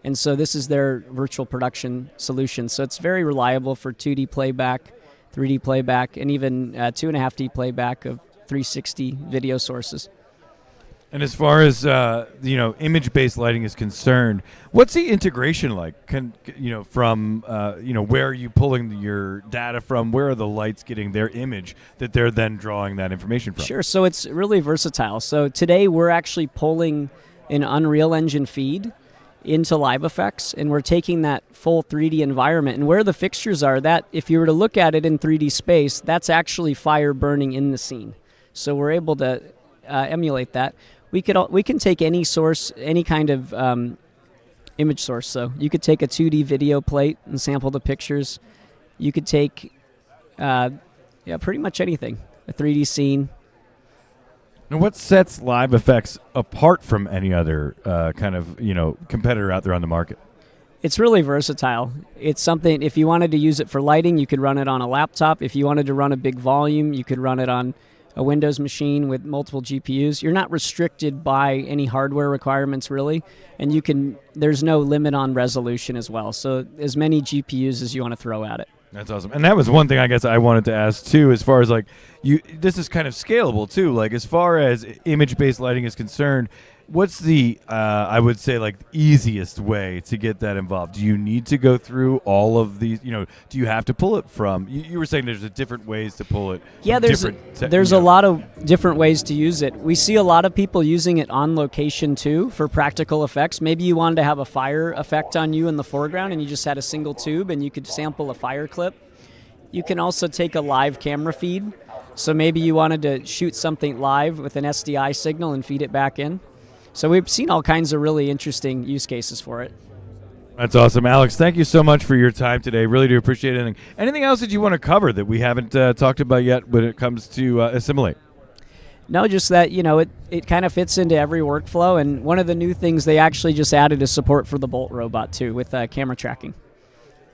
And so this is their virtual production solution. So it's very reliable for 2D playback, 3D playback, and even 2.5D playback of 360 video sources. And as far as image-based lighting is concerned, what's the integration like? From where are you pulling your data from? Where are the lights getting their image that they're then drawing that information from? Sure. So it's really versatile. So today we're actually pulling an Unreal Engine feed into Live Effects, and we're taking that full 3D environment. And where the fixtures are, that if you were to look at it in 3D space, that's actually fire burning in the scene. So we're able to emulate that. We can take any source, any kind of image source. So you could take a 2D video plate and sample the pictures. You could take, pretty much anything. A 3D scene. And what sets Live Effects apart from any other competitor out there on the market? It's really versatile. It's something, if you wanted to use it for lighting, you could run it on a laptop. If you wanted to run a big volume, you could run it on a Windows machine with multiple GPUs. You're not restricted by any hardware requirements, really, and there's no limit on resolution as well. So as many GPUs as you want to throw at it. That's awesome. And that was one thing I guess I wanted to ask too, as far as this is kind of scalable too. Like as far as image-based lighting is concerned, what's the I would say easiest way to get that involved? Do you need to go through all of these? Do you have to pull it from? You were saying there's different ways to pull it. Yeah, there's a lot of different ways to use it. We see a lot of people using it on location too for practical effects. Maybe you wanted to have a fire effect on you in the foreground and you just had a single tube and you could sample a fire clip. You can also take a live camera feed. So maybe you wanted to shoot something live with an SDI signal and feed it back in. So we've seen all kinds of really interesting use cases for it. That's awesome. Alex, thank you so much for your time today. Really do appreciate it. Anything else that you want to cover that we haven't talked about yet when it comes to Assimilate? No, just that, it kind of fits into every workflow. And one of the new things they actually just added is support for the Bolt robot, too, with camera tracking.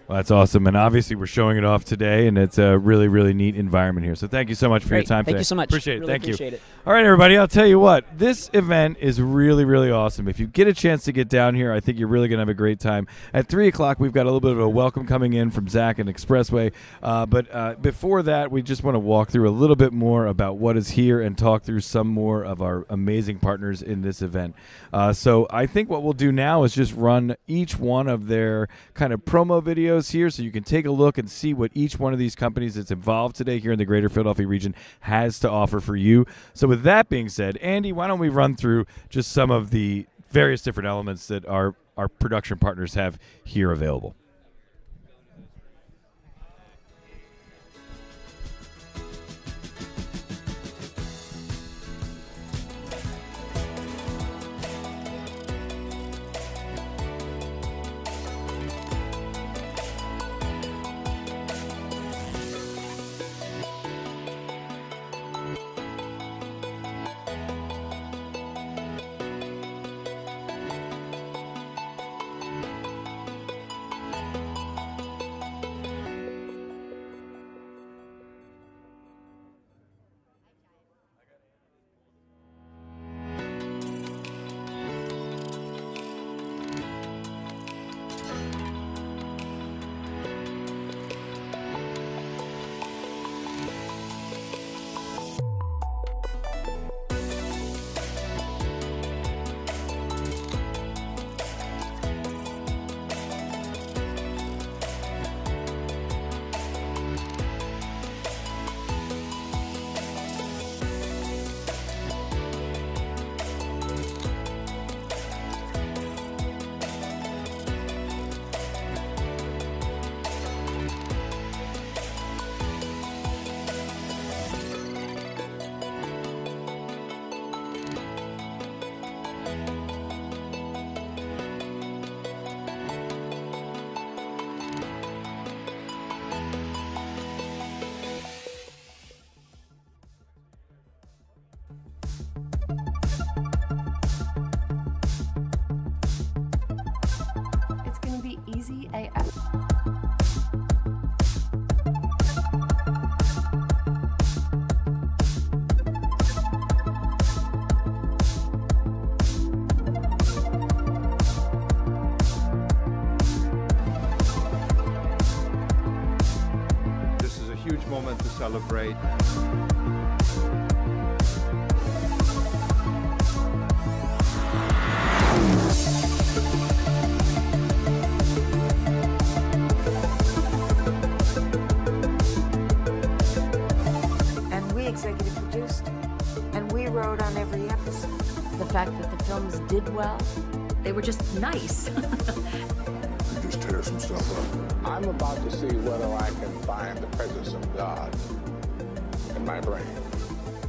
Well, that's awesome, and obviously we're showing it off today, and it's a really, really neat environment here. So thank you so much for your Great. time Thank today. you so much. Appreciate it. Really Thank appreciate you. it. All right, everybody, I'll tell you what. This event is really, really awesome. If you get a chance to get down here, I think you're really going to have a great time. At 3 o'clock, we've got a little bit of a welcome coming in from Zach and Expressway. But before that, we just want to walk through a little bit more about what is here and talk through some more of our amazing partners in this event. So I think what we'll do now is just run each one of their kind of promo videos here so you can take a look and see what each one of these companies that's involved today here in the greater Philadelphia region has to offer for you. So with that being said, Andy, why don't we run through just some of the various different elements that our production partners have here available. It's going to be easy AF. This is a huge moment to celebrate. And we executive produced, and we wrote on every episode. The fact that the films did well, they were just nice. You just tear some stuff up. I'm about to see whether I can find the presence of God in my brain.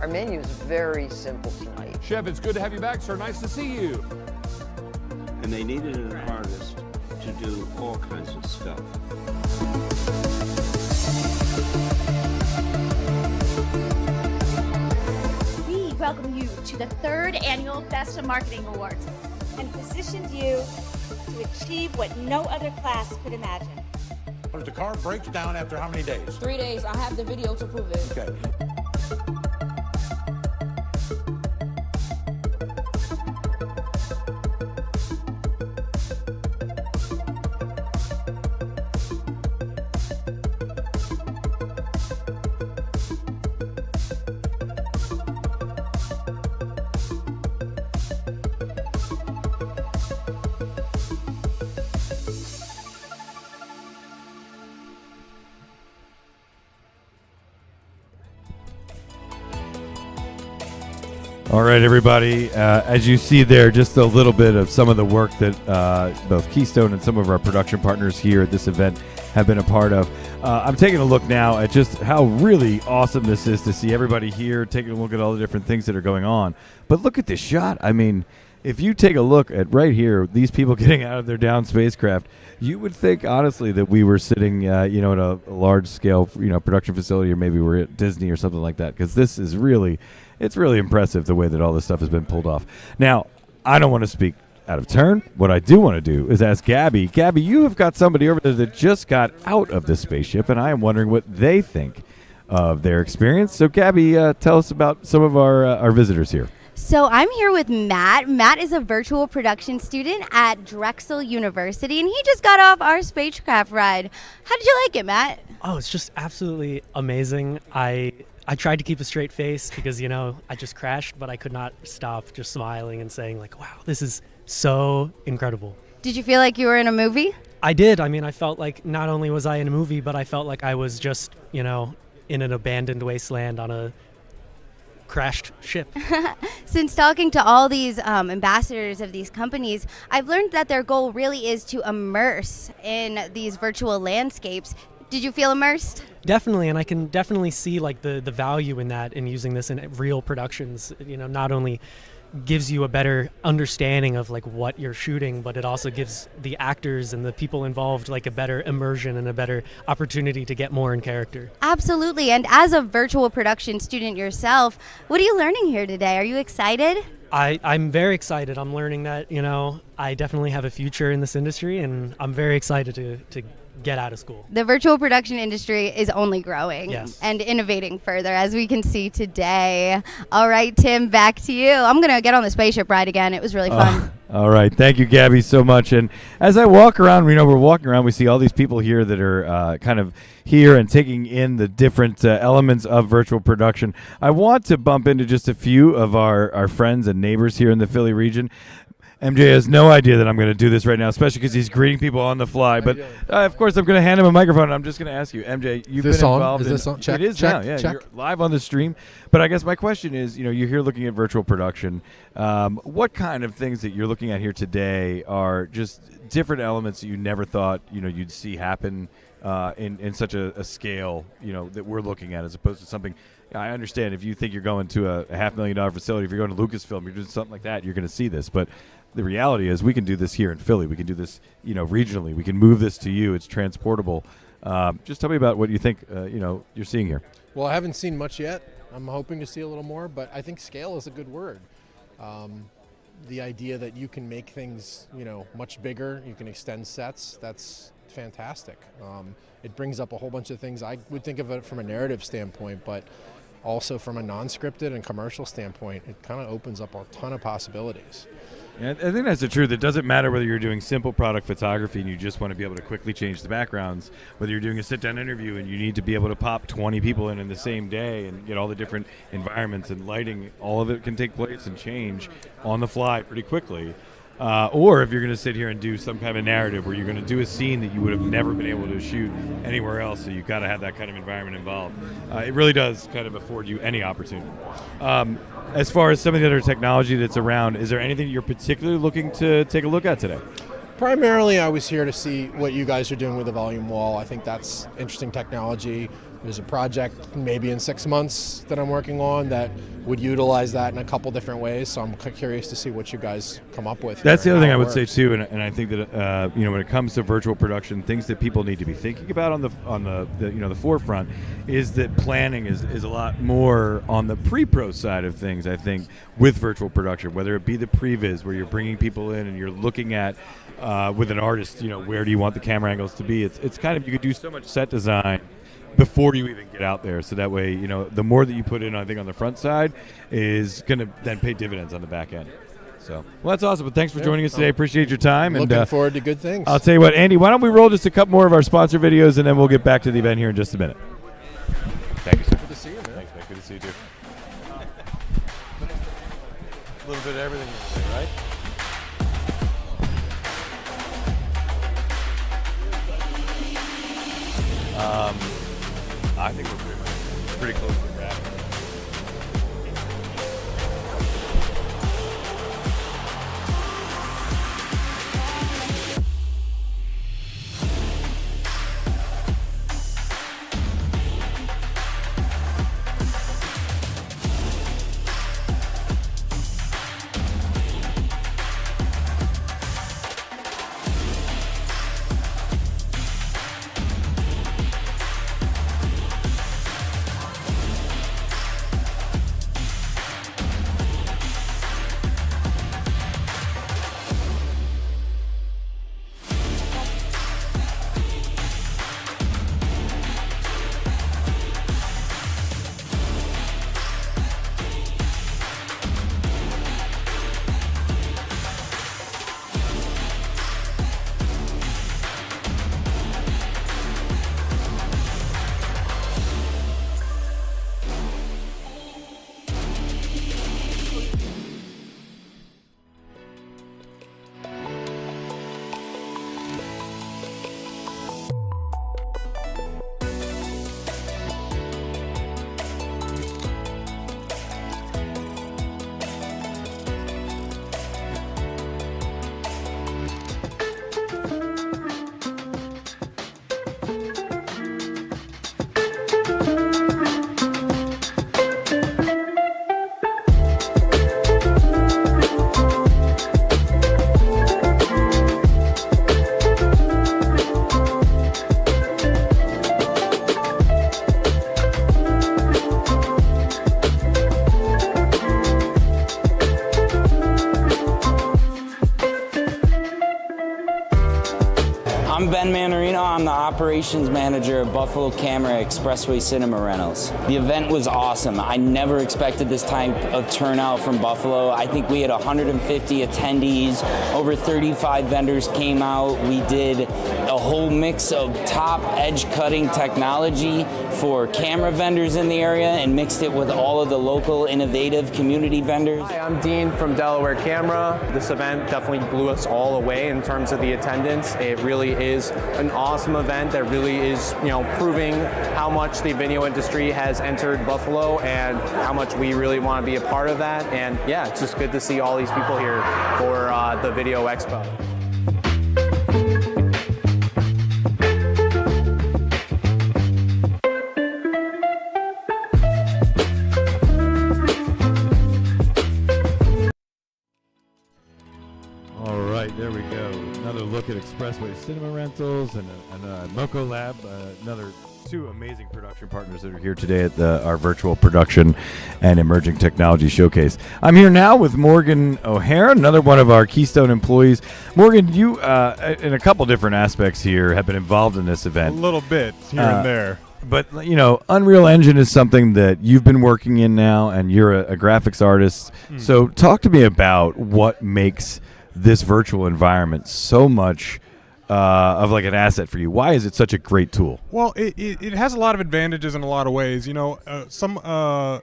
Our menu is very simple tonight. Chef, it's good to have you back, sir. Nice to see you. And they needed an artist to do all kinds of stuff. We welcome you to the 3rd Annual Best of Marketing Awards and positioned you to achieve what no other class could imagine. If the car breaks down after how many days? 3 days. I have the video to prove it. Okay. All right, everybody. As you see there, just a little bit of some of the work that both Keystone and some of our production partners here at this event have been a part of. I'm taking a look now at just how really awesome this is to see everybody here, taking a look at all the different things that are going on. But look at this shot. I mean, if you take a look at right here, these people getting out of their downed spacecraft, you would think, honestly, that we were sitting, at a large-scale, production facility, or maybe we're at Disney or something like that, because this is really... It's really impressive the way that all this stuff has been pulled off. Now, I don't want to speak out of turn. What I do want to do is ask Gabby. Gabby, you have got somebody over there that just got out of the spaceship, and I am wondering what they think of their experience. So, Gabby, tell us about some of our visitors here. So I'm here with Matt. Matt is a virtual production student at Drexel University, and he just got off our spacecraft ride. How did you like it, Matt? Oh, it's just absolutely amazing. I tried to keep a straight face because, I just crashed, but I could not stop just smiling and saying, like, wow, this is so incredible. Did you feel like you were in a movie? I did. I mean, I felt like not only was I in a movie, but I felt like I was just, in an abandoned wasteland on a crashed ship. Since talking to all these ambassadors of these companies, I've learned that their goal really is to immerse in these virtual landscapes. Did you feel immersed? Definitely, and I can definitely see like the value in that, in using this in real productions. Not only gives you a better understanding of like what you're shooting, but it also gives the actors and the people involved like a better immersion and a better opportunity to get more in character. Absolutely. And as a virtual production student yourself, what are you learning here today? Are you excited? I'm very excited. I'm learning that, I definitely have a future in this industry, and I'm very excited to get out of school. The virtual production industry is only growing and innovating further, as we can see today. All right, Tim, back to you. I'm going to get on the spaceship ride again. It was really fun. All right. Thank you, Gabby, so much. And as I walk around, we're walking around, we see all these people here that are kind of here and taking in the different elements of virtual production. I want to bump into just a few of our friends and neighbors here in the Philly region. MJ has no idea that I'm going to do this right now, especially because he's greeting people on the fly. But of course, I'm going to hand him a microphone. And I'm just going to ask you, MJ, you've been involved. Is this on? Check, it is check, now. Yeah, check. you're live on the stream. But I guess my question is, you're here looking at virtual production. What kind of things that you're looking at here today are just different elements that you never thought you'd see happen in such a scale that we're looking at, as opposed to something. I understand if you think you're going to a $500,000 facility, if you're going to Lucasfilm, you're doing something like that, you're going to see this. But the reality is we can do this here in Philly. We can do this, regionally. We can move this to you. It's transportable. Just tell me about what you think, you're seeing here. Well, I haven't seen much yet. I'm hoping to see a little more, but I think scale is a good word. The idea that you can make things, much bigger, you can extend sets, that's fantastic. It brings up a whole bunch of things. I would think of it from a narrative standpoint, but also from a non-scripted and commercial standpoint, it kind of opens up a ton of possibilities. Yeah, I think that's the truth. It doesn't matter whether you're doing simple product photography and you just want to be able to quickly change the backgrounds, whether you're doing a sit-down interview and you need to be able to pop 20 people in the same day and get all the different environments and lighting. All of it can take place and change on the fly pretty quickly. Or if you're going to sit here and do some kind of a narrative where you're going to do a scene that you would have never been able to shoot anywhere else, so you've got to have that kind of environment involved. It really does kind of afford you any opportunity. As far as some of the other technology that's around, is there anything you're particularly looking to take a look at today? Primarily, I was here to see what you guys are doing with the volume wall. I think that's interesting technology. There's a project maybe in 6 months that I'm working on that would utilize that in a couple different ways. So I'm curious to see what you guys come up with. That's the other thing I would say too, and I think that when it comes to virtual production, things that people need to be thinking about on the forefront is that planning is a lot more on the pre-pro side of things. I think with virtual production, whether it be the previs where you're bringing people in and you're looking at with an artist, where do you want the camera angles to be? It's kind of, you could do so much set design before you even get out there, so that way the more that you put in, I think, on the front side is going to then pay dividends on the back end. So, well, that's awesome. But thanks for joining us today. Appreciate your time. Looking forward to good things. I'll tell you what, Andy, why don't we roll just a couple more of our sponsor videos, and then we'll get back to the event here in just a minute. Thank you, sir. Good to see you, man. Thanks, man. Good to see you too. A little bit of everything today, right? I think we're pretty close to that. I'm Ben Manarino. I'm the operations manager of Buffalo Camera Expressway Cinema Rentals. The event was awesome. I never expected this type of turnout from Buffalo. I think we had 150 attendees. Over 35 vendors came out. We did a whole mix of top edge cutting technology for camera vendors in the area and mixed it with all of the local innovative community vendors. Hi, I'm Dean from Delaware Camera. This event definitely blew us all away in terms of the attendance. It really is an awesome event that really is, proving how much the video industry has entered Buffalo and how much we really want to be a part of that. And yeah, it's just good to see all these people here for the Video Expo. There we go. Another look at Expressway Cinema Rentals and Moco Lab, another two amazing production partners that are here today at our virtual production and emerging technology showcase. I'm here now with Morgan O'Hare, another one of our Keystone employees. Morgan, you, in a couple different aspects here, have been involved in this event. A little bit here and there. But, Unreal Engine is something that you've been working in now, and you're a graphics artist. So talk to me about what makes this virtual environment so much of like an asset for you. Why is it such a great tool? Well, it has a lot of advantages in a lot of ways. A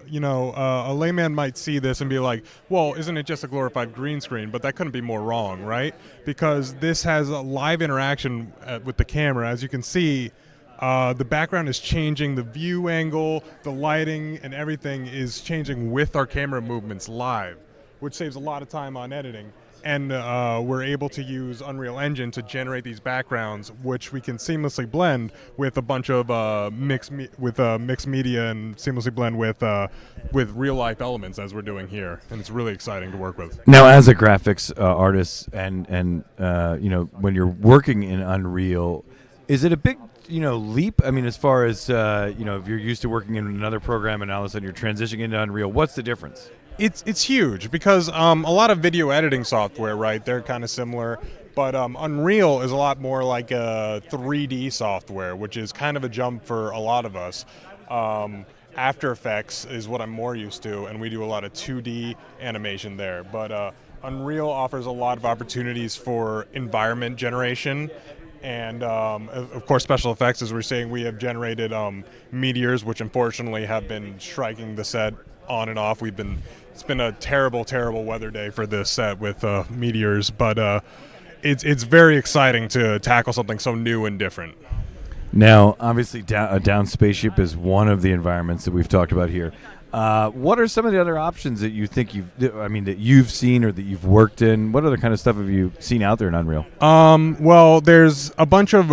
layman might see this and be like, well, isn't it just a glorified green screen? But that couldn't be more wrong, right? Because this has a live interaction with the camera. As you can see, the background is changing, the view angle, the lighting, and everything is changing with our camera movements live, which saves a lot of time on editing. And we're able to use Unreal Engine to generate these backgrounds, which we can seamlessly blend with a bunch of mixed media and seamlessly blend with real life elements as we're doing here, and it's really exciting to work with. Now, as a graphics artist, and when you're working in Unreal, is it a big leap? I mean, as far as if you're used to working in another program and all of a sudden you're transitioning into Unreal, what's the difference? It's huge because a lot of video editing software, right, they're kind of similar, but Unreal is a lot more like a 3D software, which is kind of a jump for a lot of us. After Effects is what I'm more used to, and we do a lot of 2D animation there, but Unreal offers a lot of opportunities for environment generation. And of course, special effects, as we're saying, we have generated meteors, which unfortunately have been striking the set on and off. It's been a terrible, terrible weather day for this set with meteors, but it's very exciting to tackle something so new and different. Now, obviously, a down spaceship is one of the environments that we've talked about here. What are some of the other options that you think that you've seen or that you've worked in? What other kind of stuff have you seen out there in Unreal? Well, there's a bunch of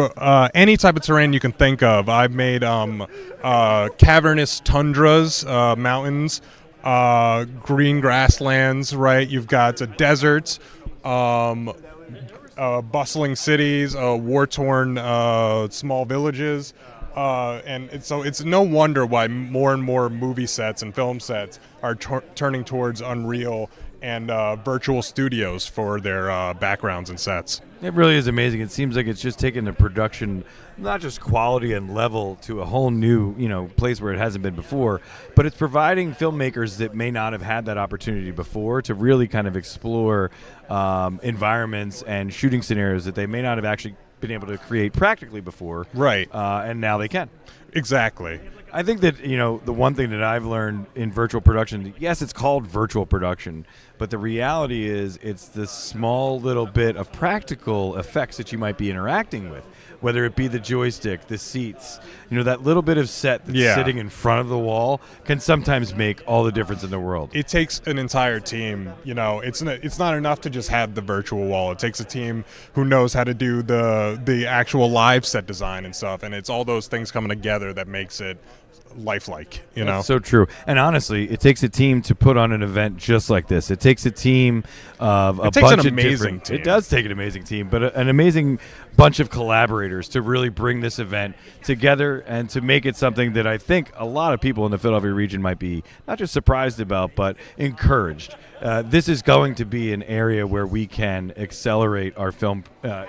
any type of terrain you can think of. I've made cavernous tundras, mountains, green grasslands, right? You've got a desert, bustling cities, war-torn small villages. And so it's no wonder why more and more movie sets and film sets are turning towards Unreal and virtual studios for their backgrounds and sets. It really is amazing. It seems like it's just taken the production, not just quality and level, to a whole new, place where it hasn't been before, but it's providing filmmakers that may not have had that opportunity before to really kind of explore environments and shooting scenarios that they may not have actually been able to create practically before. Right. And now they can. Exactly. I think that, the one thing that I've learned in virtual production, yes, it's called virtual production, but the reality is it's this small little bit of practical effects that you might be interacting with, whether it be the joystick, the seats, that little bit of set that's sitting in front of the wall can sometimes make all the difference in the world. It takes an entire team. It's not enough to just have the virtual wall. It takes a team who knows how to do the actual live set design and stuff, and it's all those things coming together that makes it lifelike. That's so true. And honestly, it takes a team to put on an event just like this. It takes a team of a bunch of different. Team. It does take an amazing team, but an amazing bunch of collaborators to really bring this event together and to make it something that I think a lot of people in the Philadelphia region might be not just surprised about, but encouraged. This is going to be an area where we can accelerate our film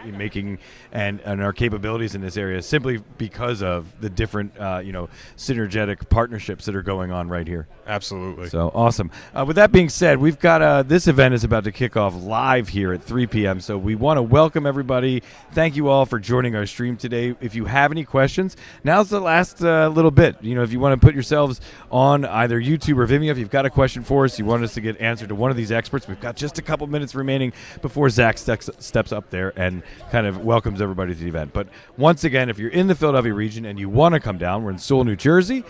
making and our capabilities in this area simply because of the different synergetic partnerships that are going on right here. Absolutely. So awesome. With that being said, we've got this event is about to kick off live here at 3 p.m. So we want to welcome everybody. Thank you all for joining our stream today. If you have any questions, now's the last little bit. If you want to put yourselves on either YouTube or Vimeo, if you've got a question for us, you want us to get answered to one of these experts, we've got just a couple minutes remaining before Zach steps up there and kind of welcomes everybody to the event. But once again, if you're in the Philadelphia region and you want to come down, we're in Sewell, New Jersey.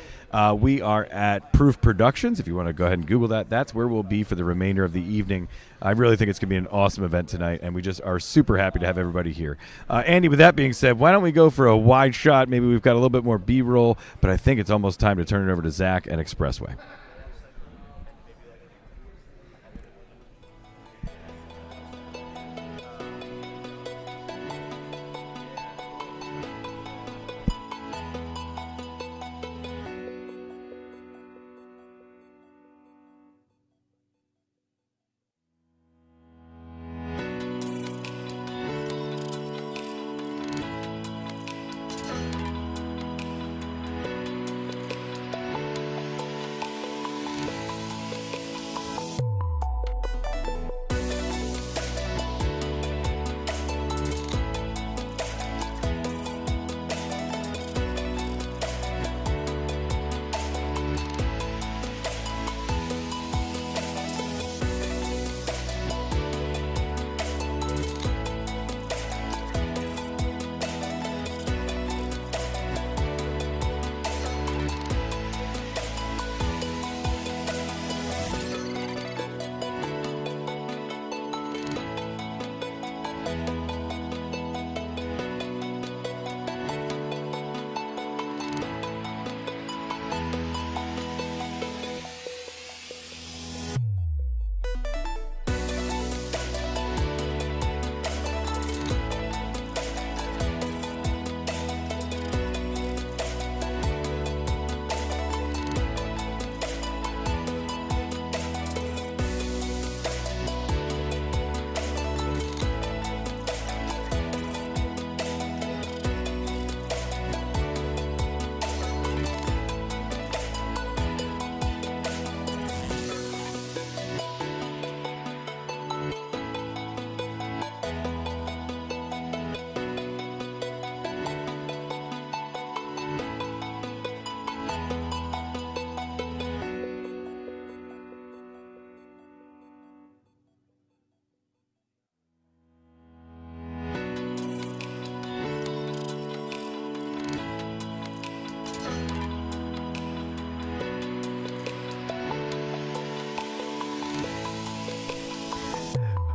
We are at Proof Productions. If you want to go ahead and Google that, that's where we'll be for the remainder of the evening. I really think it's going to be an awesome event tonight, and we just are super happy to have everybody here. Andy, with that being said, why don't we go for a wide shot? Maybe we've got a little bit more B-roll, but I think it's almost time to turn it over to Zach and Expressway.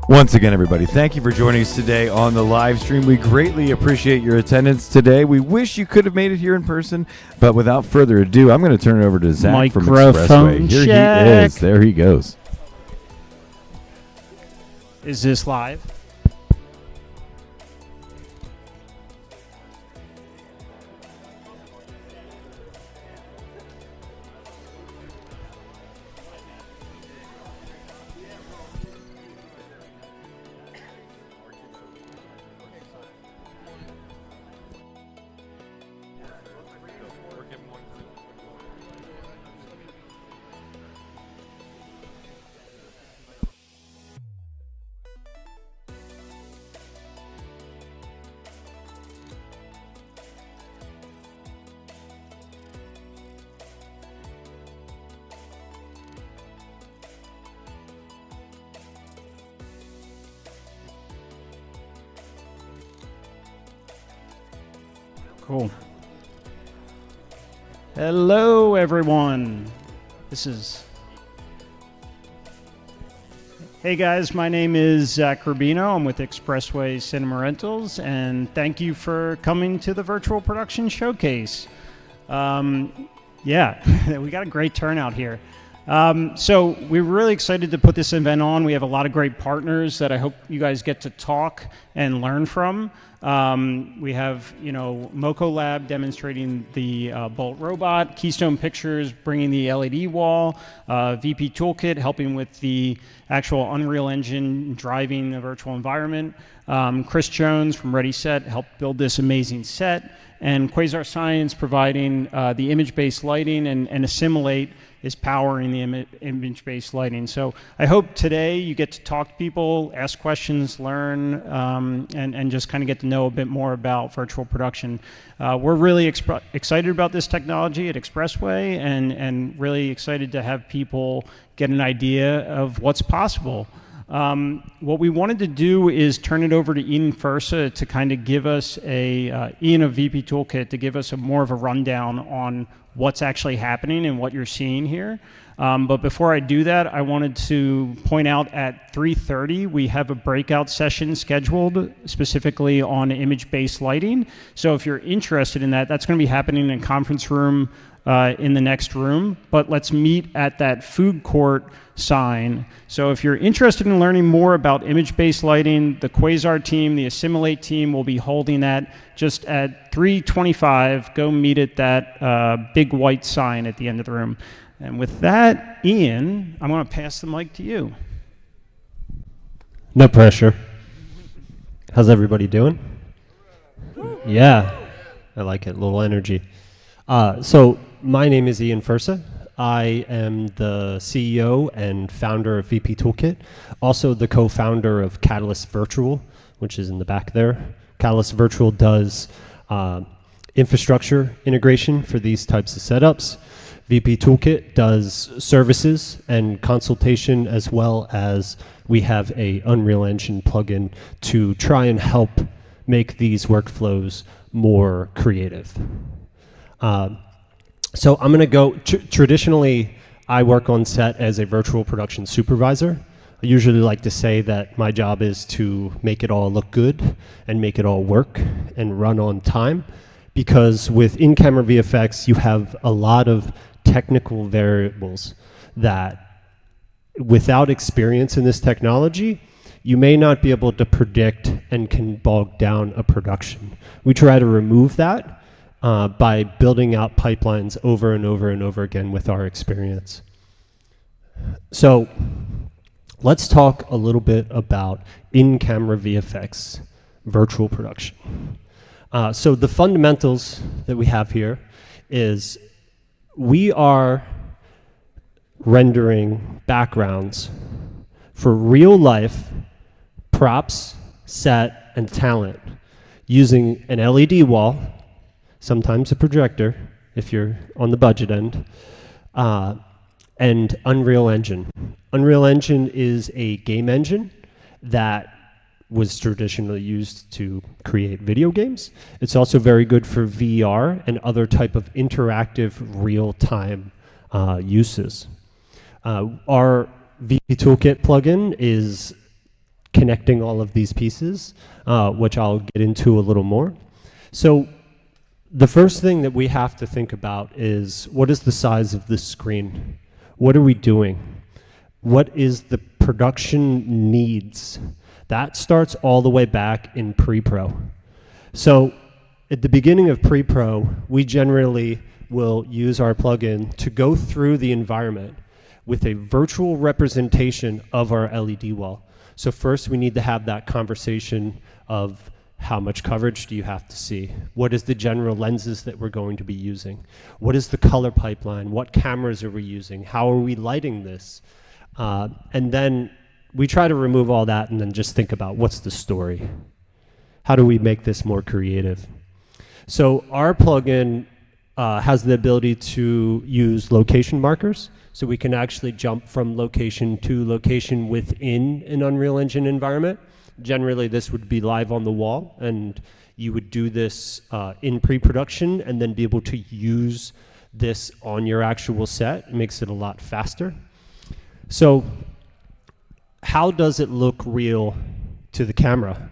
Once again, everybody, thank you for joining us today on the live stream. We greatly appreciate your attendance today. We wish you could have made it here in person, but without further ado, I'm going to turn it over to Zach from Expressway. Here he is. There he goes. Is this live? Cool. Hello, everyone. Hey guys, my name is Zach Rubino. I'm with Expressway Cinema Rentals, and thank you for coming to the Virtual Production Showcase. Yeah, we got a great turnout here. So we're really excited to put this event on. We have a lot of great partners that I hope you guys get to talk and learn from. We have, Moco Lab demonstrating the Bolt robot, Keystone Pictures bringing the LED wall, VP Toolkit helping with the actual Unreal Engine driving the virtual environment. Chris Jones from Ready Set helped build this amazing set, and Quasar Science providing the image-based lighting, and Assimilate is powering the image-based lighting. So I hope today you get to talk to people, ask questions, learn, and just kind of get to know a bit more about virtual production. We're really excited about this technology at Expressway, and really excited to have people get an idea of what's possible. What we wanted to do is turn it over to Ian Fursa to kind of give us Ian of VP Toolkit, to give us more of a rundown on what's actually happening and what you're seeing here. But before I do that, I wanted to point out at 3:30, we have a breakout session scheduled specifically on image-based lighting. So if you're interested in that, that's going to be happening in a conference room in the next room. But let's meet at that food court sign. So if you're interested in learning more about image-based lighting, the Quasar team, the Assimilate team will be holding that just at 3:25. Go meet at that big white sign at the end of the room. And with that, Ian, I'm going to pass the mic to you. No pressure. How's everybody doing? Yeah, I like it, a little energy. So my name is Ian Fursa. I am the CEO and founder of VP Toolkit, also the co-founder of Catalyst Virtual, which is in the back there. Catalyst Virtual does infrastructure integration for these types of setups. VP Toolkit does services and consultation, as well as we have a Unreal Engine plugin to try and help make these workflows more creative. So I'm going to go, traditionally, I work on set as a virtual production supervisor. I usually like to say that my job is to make it all look good and make it all work and run on time, because with in-camera VFX, you have a lot of technical variables that, without experience in this technology, you may not be able to predict and can bog down a production. We try to remove that by building out pipelines over and over and over again with our experience. So let's talk a little bit about in-camera VFX virtual production. So the fundamentals that we have here is we are rendering backgrounds for real life props, set, and talent using an LED wall, sometimes a projector if you're on the budget end, and Unreal Engine. Unreal Engine is a game engine that was traditionally used to create video games. It's also very good for VR and other type of interactive real-time uses. Our VP Toolkit plugin is connecting all of these pieces, which I'll get into a little more. So the first thing that we have to think about is, what is the size of this screen? What are we doing? What is the production needs? That starts all the way back in pre-pro. So at the beginning of pre-pro, we generally will use our plugin to go through the environment with a virtual representation of our LED wall. So first we need to have that conversation of, how much coverage do you have to see? What is the general lenses that we're going to be using? What is the color pipeline? What cameras are we using? How are we lighting this? And then we try to remove all that and then just think about, what's the story? How do we make this more creative? So our plugin has the ability to use location markers. So we can actually jump from location to location within an Unreal Engine environment. Generally, this would be live on the wall, and you would do this in pre-production and then be able to use this on your actual set. It makes it a lot faster. So how does it look real to the camera?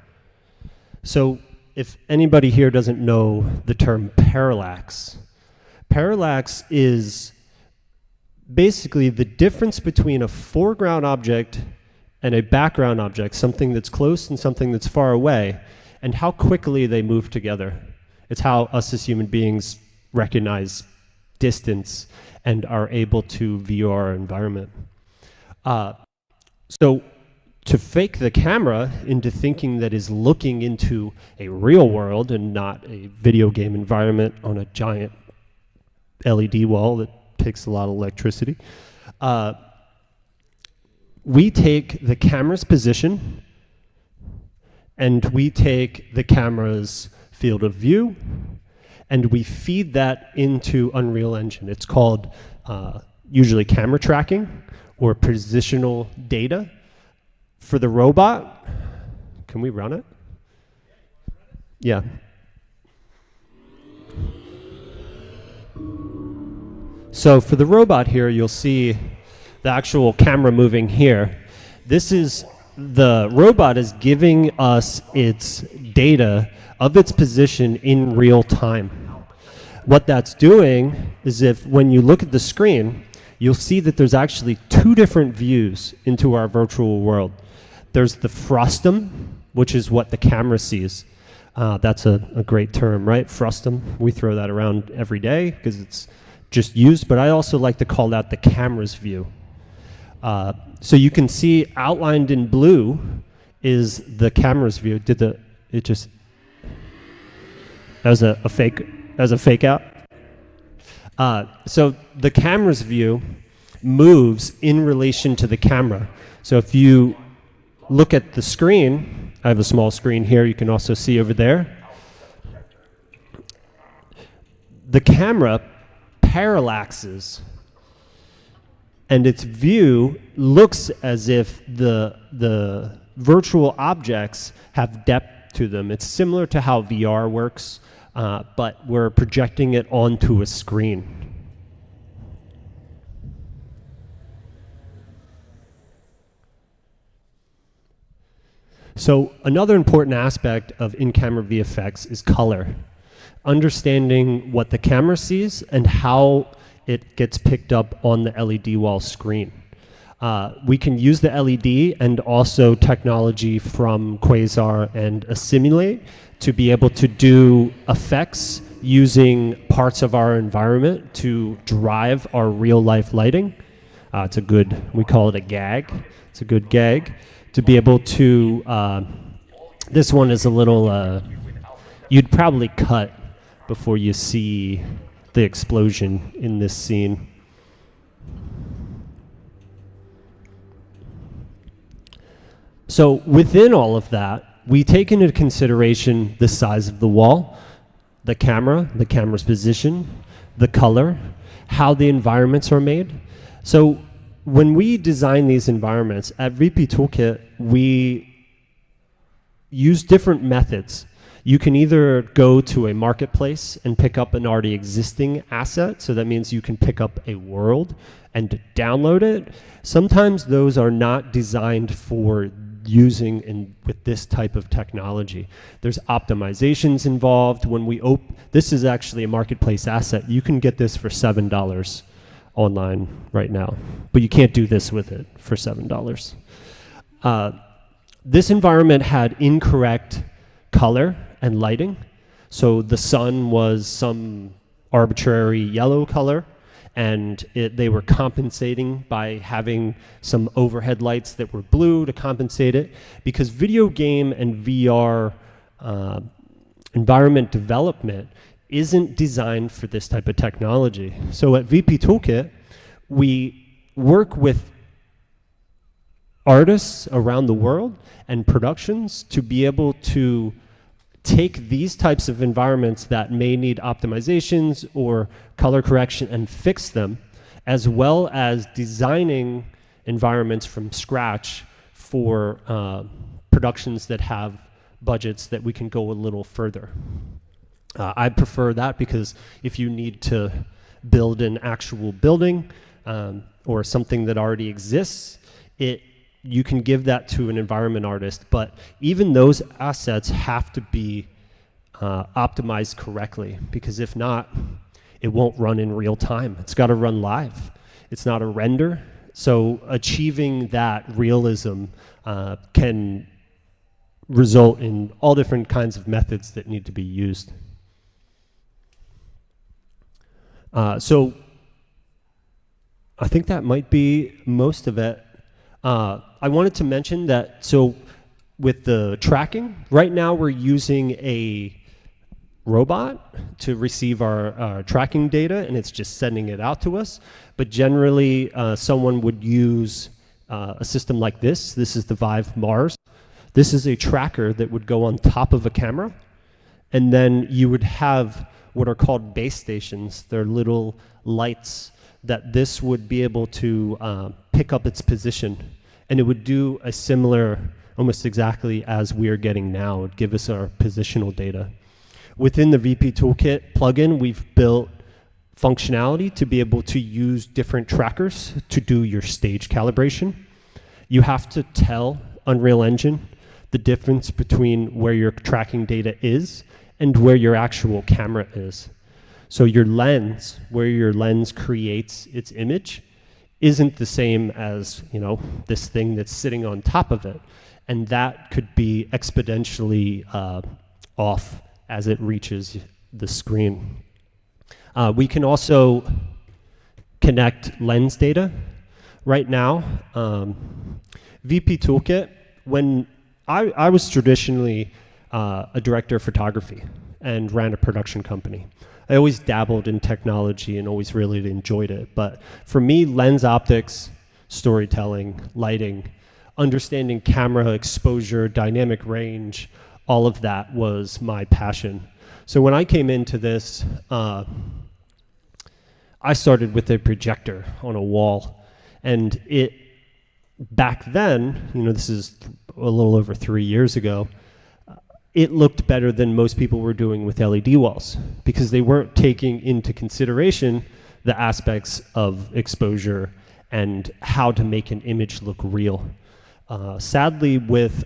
So if anybody here doesn't know the term parallax Parallax is basically the difference between a foreground object and a background object, something that's close and something that's far away, and how quickly they move together. It's how us as human beings recognize distance and are able to view our environment. So to fake the camera into thinking that is looking into a real world and not a video game environment on a giant LED wall that takes a lot of electricity, we take the camera's position and we take the camera's field of view and we feed that into Unreal Engine. It's called usually camera tracking or positional data. For the robot, can we run it? Yeah. So for the robot here, you'll see the actual camera moving here. This is, the robot is giving us its data of its position in real time. What that's doing is, if when you look at the screen, you'll see that there's actually two different views into our virtual world. There's the frustum, which is what the camera sees. That's a great term, right? Frustum, we throw that around every day because it's just used, but I also like to call that the camera's view. So you can see outlined in blue is the camera's view. That was a fake out. So the camera's view moves in relation to the camera. So if you look at the screen, I have a small screen here, you can also see over there. The camera parallaxes and its view looks as if the virtual objects have depth to them. It's similar to how VR works, but we're projecting it onto a screen. So another important aspect of in-camera VFX is color. Understanding what the camera sees and how it gets picked up on the LED wall screen. We can use the LED and also technology from Quasar and Assimilate to be able to do effects using parts of our environment to drive our real-life lighting. It's a good, we call it a gag. It's a good gag. To be able to, this one is a little, you'd probably cut before you see the explosion in this scene. So within all of that, we take into consideration the size of the wall, the camera's position, the color, how the environments are made. So when we design these environments at VP Toolkit, we use different methods. You can either go to a marketplace and pick up an already existing asset, so that means you can pick up a world and download it. Sometimes those are not designed for using with this type of technology. There's optimizations involved. When we this is actually a marketplace asset. You can get this for $7 online right now, but you can't do this with it for $7. This environment had incorrect color and lighting. So the sun was some arbitrary yellow color, and they were compensating by having some overhead lights that were blue to compensate it, because video game and VR environment development isn't designed for this type of technology. So at VP Toolkit, we work with artists around the world and productions to be able to take these types of environments that may need optimizations or color correction and fix them, as well as designing environments from scratch for productions that have budgets that we can go a little further. I prefer that because if you need to build an actual building or something that already exists, you can give that to an environment artist, but even those assets have to be optimized correctly, because if not, it won't run in real time. It's got to run live. It's not a render. So achieving that realism can result in all different kinds of methods that need to be used. So I think that might be most of it. I wanted to mention that, so with the tracking, right now we're using a robot to receive our tracking data, and it's just sending it out to us. But generally, someone would use a system like this. This is the Vive Mars. This is a tracker that would go on top of a camera, and then you would have what are called base stations. They're little lights that this would be able to pick up its position, and it would do a similar, almost exactly as we are getting now. It would give us our positional data. Within the VP Toolkit plugin, we've built functionality to be able to use different trackers to do your stage calibration. You have to tell Unreal Engine the difference between where your tracking data is and where your actual camera is. So your lens, where your lens creates its image, isn't the same as, you know, this thing that's sitting on top of it. And that could be exponentially off as it reaches the screen. We can also connect lens data. Right now, VP Toolkit, when I was traditionally a director of photography and ran a production company. I always dabbled in technology and always really enjoyed it. But for me, lens optics, storytelling, lighting, understanding camera exposure, dynamic range, all of that was my passion. So when I came into this, I started with a projector on a wall. And it, back then, you know, this is a little over 3 years ago, it looked better than most people were doing with LED walls because they weren't taking into consideration the aspects of exposure and how to make an image look real. Sadly, with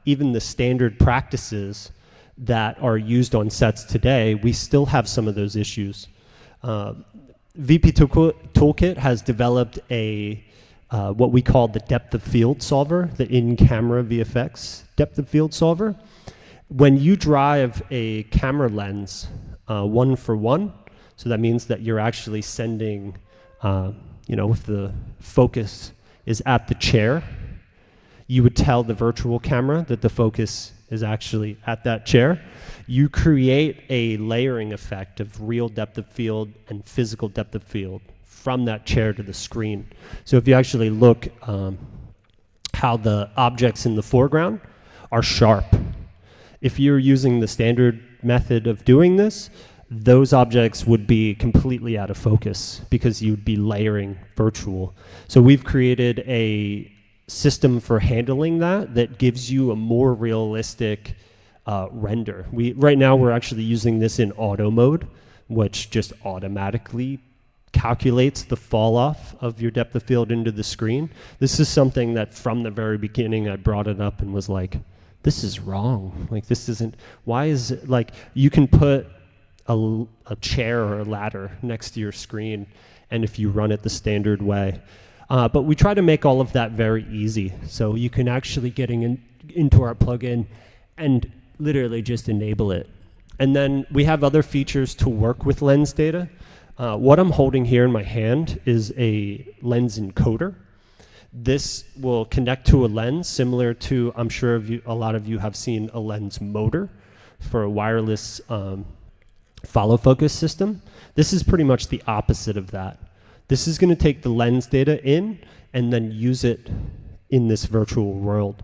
even the standard practices that are used on sets today, we still have some of those issues. VP Toolkit has developed what we call the depth of field solver, the in-camera VFX depth of field solver. When you drive a camera lens 1-for-1, so that means that you're actually sending, you know, if the focus is at the chair, you would tell the virtual camera that the focus is actually at that chair. You create a layering effect of real depth of field and physical depth of field from that chair to the screen. So if you actually look how the objects in the foreground are sharp. If you're using the standard method of doing this, those objects would be completely out of focus because you'd be layering virtual. So we've created a system for handling that gives you a more realistic render. Right now we're actually using this in auto mode, which just automatically calculates the fall off of your depth of field into the screen. This is something that from the very beginning I brought it up and was like, this is wrong. Like, this isn't, why is it, like, you can put a chair or a ladder next to your screen, and if you run it the standard way. But we try to make all of that very easy. So you can actually get into our plugin and literally just enable it. And then we have other features to work with lens data. What I'm holding here in my hand is a lens encoder. This will connect to a lens similar to, I'm sure a lot of you have seen a lens motor for a wireless follow focus system. This is pretty much the opposite of that. This is going to take the lens data in and then use it in this virtual world.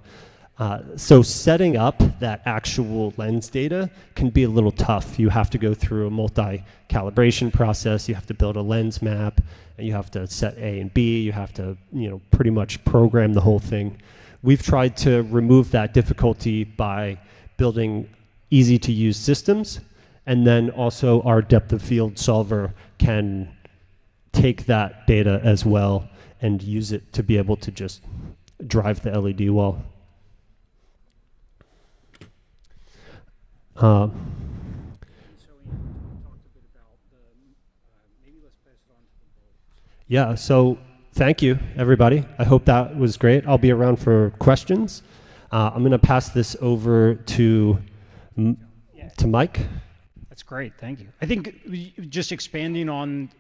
So setting up that actual lens data can be a little tough. You have to go through a multi-calibration process. You have to build a lens map, and you have to set A and B. You have to, you know, pretty much program the whole thing. We've tried to remove that difficulty by building easy-to-use systems, and then also our depth of field solver can take that data as well and use it to be able to just drive the LED wall. Yeah, so thank you, everybody. I hope that was great. I'll be around for questions. I'm going to pass this over to Mike. That's great, thank you. I think just expanding on,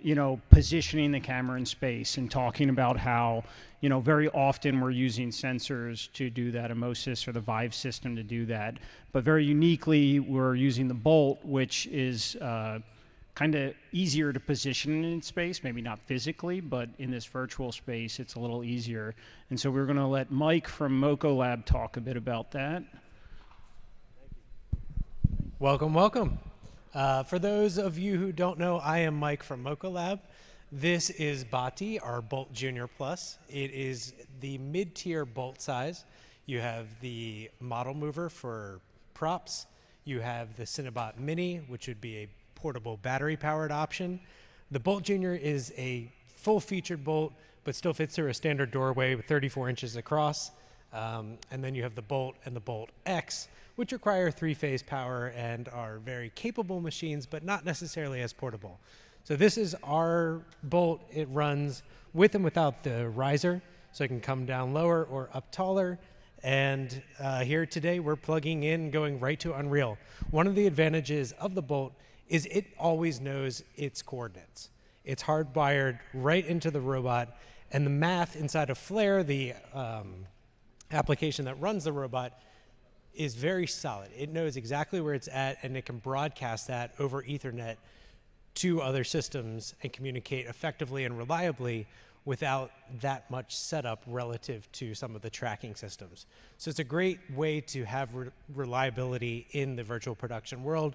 positioning the camera in space and talking about how, very often we're using sensors to do that, a MOSYS or the Vive system to do that. But very uniquely, we're using the Bolt, which is kind of easier to position in space, maybe not physically, but in this virtual space, it's a little easier. And so we're going to let Mike from Moco Lab talk a bit about that. Welcome, welcome. For those of you who don't know, I am Mike from Moco Lab. This is Bati, our Bolt Junior Plus. It is the mid-tier Bolt size. You have the model mover for props. You have the Cinebot Mini, which would be a portable battery-powered option. The Bolt Junior is a full-featured Bolt, but still fits through a standard doorway with 34 inches across. And then you have the Bolt and the Bolt X, which require 3-phase power and are very capable machines, but not necessarily as portable. So this is our Bolt. It runs with and without the riser, so it can come down lower or up taller. And here today, we're plugging in, going right to Unreal. One of the advantages of the Bolt is it always knows its coordinates. It's hardwired right into the robot, and the math inside of Flare, the application that runs the robot, is very solid. It knows exactly where it's at, and it can broadcast that over Ethernet to other systems and communicate effectively and reliably without that much setup relative to some of the tracking systems. So it's a great way to have reliability in the virtual production world,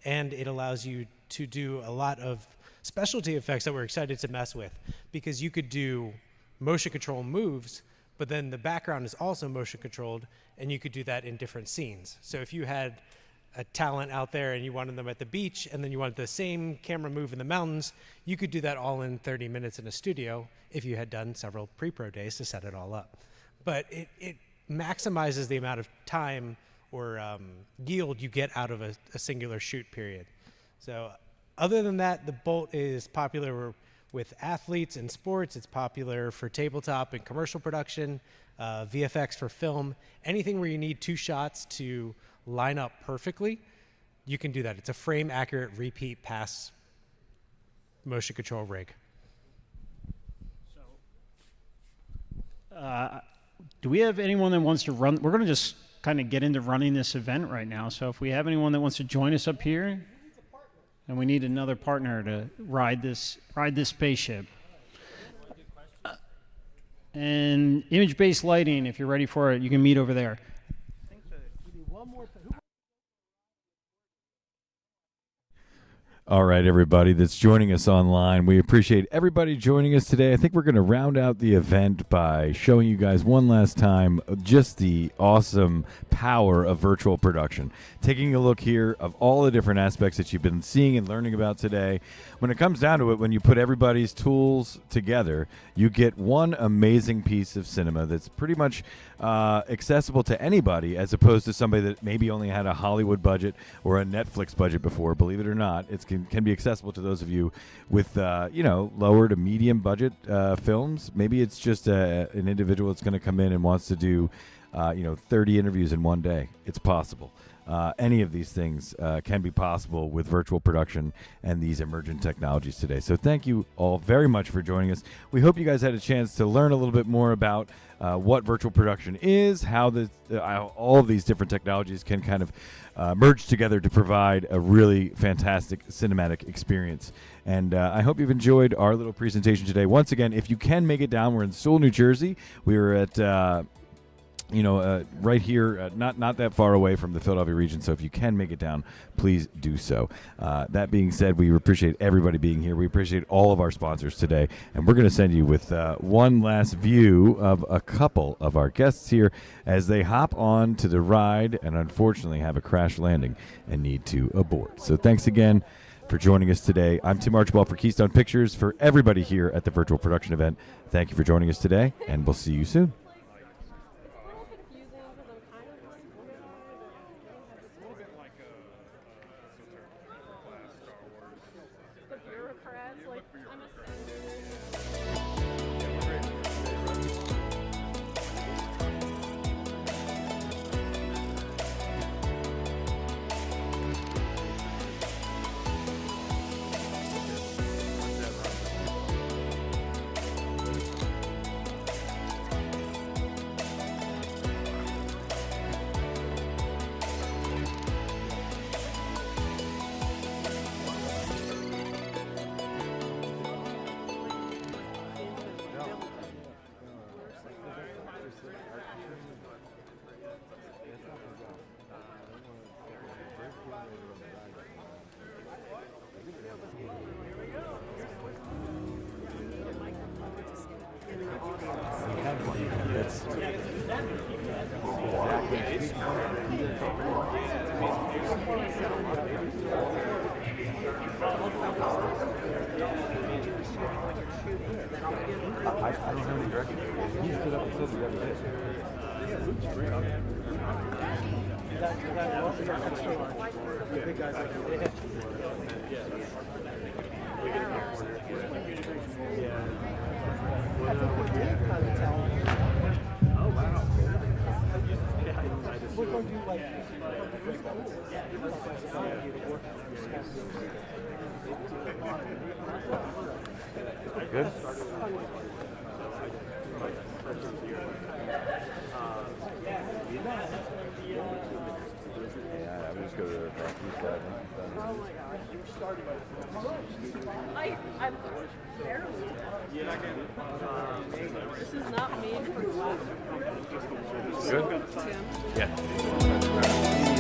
and it allows you to do a lot of specialty effects that we're excited to mess with, because you could do motion control moves, but then the background is also motion controlled, and you could do that in different scenes. So if you had a talent out there and you wanted them at the beach, and then you wanted the same camera move in the mountains, you could do that all in 30 minutes in a studio if you had done several pre-pro days to set it all up. But it maximizes the amount of time or yield you get out of a singular shoot period. So other than that, the Bolt is popular with athletes and sports. It's popular for tabletop and commercial production, VFX for film. Anything where you need 2 shots to line up perfectly, you can do that. It's a frame accurate repeat pass motion control rig. Do we have anyone that wants to run? We're going to just kind of get into running this event right now. So if we have anyone that wants to join us up here, and we need another partner to ride this spaceship. And image-based lighting, if you're ready for it, you can meet over there. All right, everybody that's joining us online, we appreciate everybody joining us today. I think we're going to round out the event by showing you guys one last time just the awesome power of virtual production. Taking a look here of all the different aspects that you've been seeing and learning about today. When it comes down to it, when you put everybody's tools together, you get one amazing piece of cinema that's pretty much accessible to anybody, as opposed to somebody that maybe only had a Hollywood budget or a Netflix budget before. Believe it or not, it can be accessible to those of you with lower to medium budget films. Maybe it's just an individual that's going to come in and wants to do 30 interviews in one day. It's possible. Any of these things can be possible with virtual production and these emergent technologies today. So thank you all very much for joining us. We hope you guys had a chance to learn a little bit more about what virtual production is, how all of these different technologies can kind of merge together to provide a really fantastic cinematic experience. And I hope you've enjoyed our little presentation today. Once again, if you can make it down, we're in Sewell, New Jersey. We were at right here, not that far away from the Philadelphia region. So if you can make it down, please do so. That being said, we appreciate everybody being here. We appreciate all of our sponsors today. And we're going to send you with one last view of a couple of our guests here as they hop on to the ride and unfortunately have a crash landing and need to abort. So thanks again for joining us today. I'm Tim Archibald for Keystone Pictures. For everybody here at the virtual production event, thank you for joining us today, and we'll see you soon. I don't have any direction. He stood up and said the other day. Good. Yeah, I'm just going to slide. I'm barely. This is not made for Good? Yeah.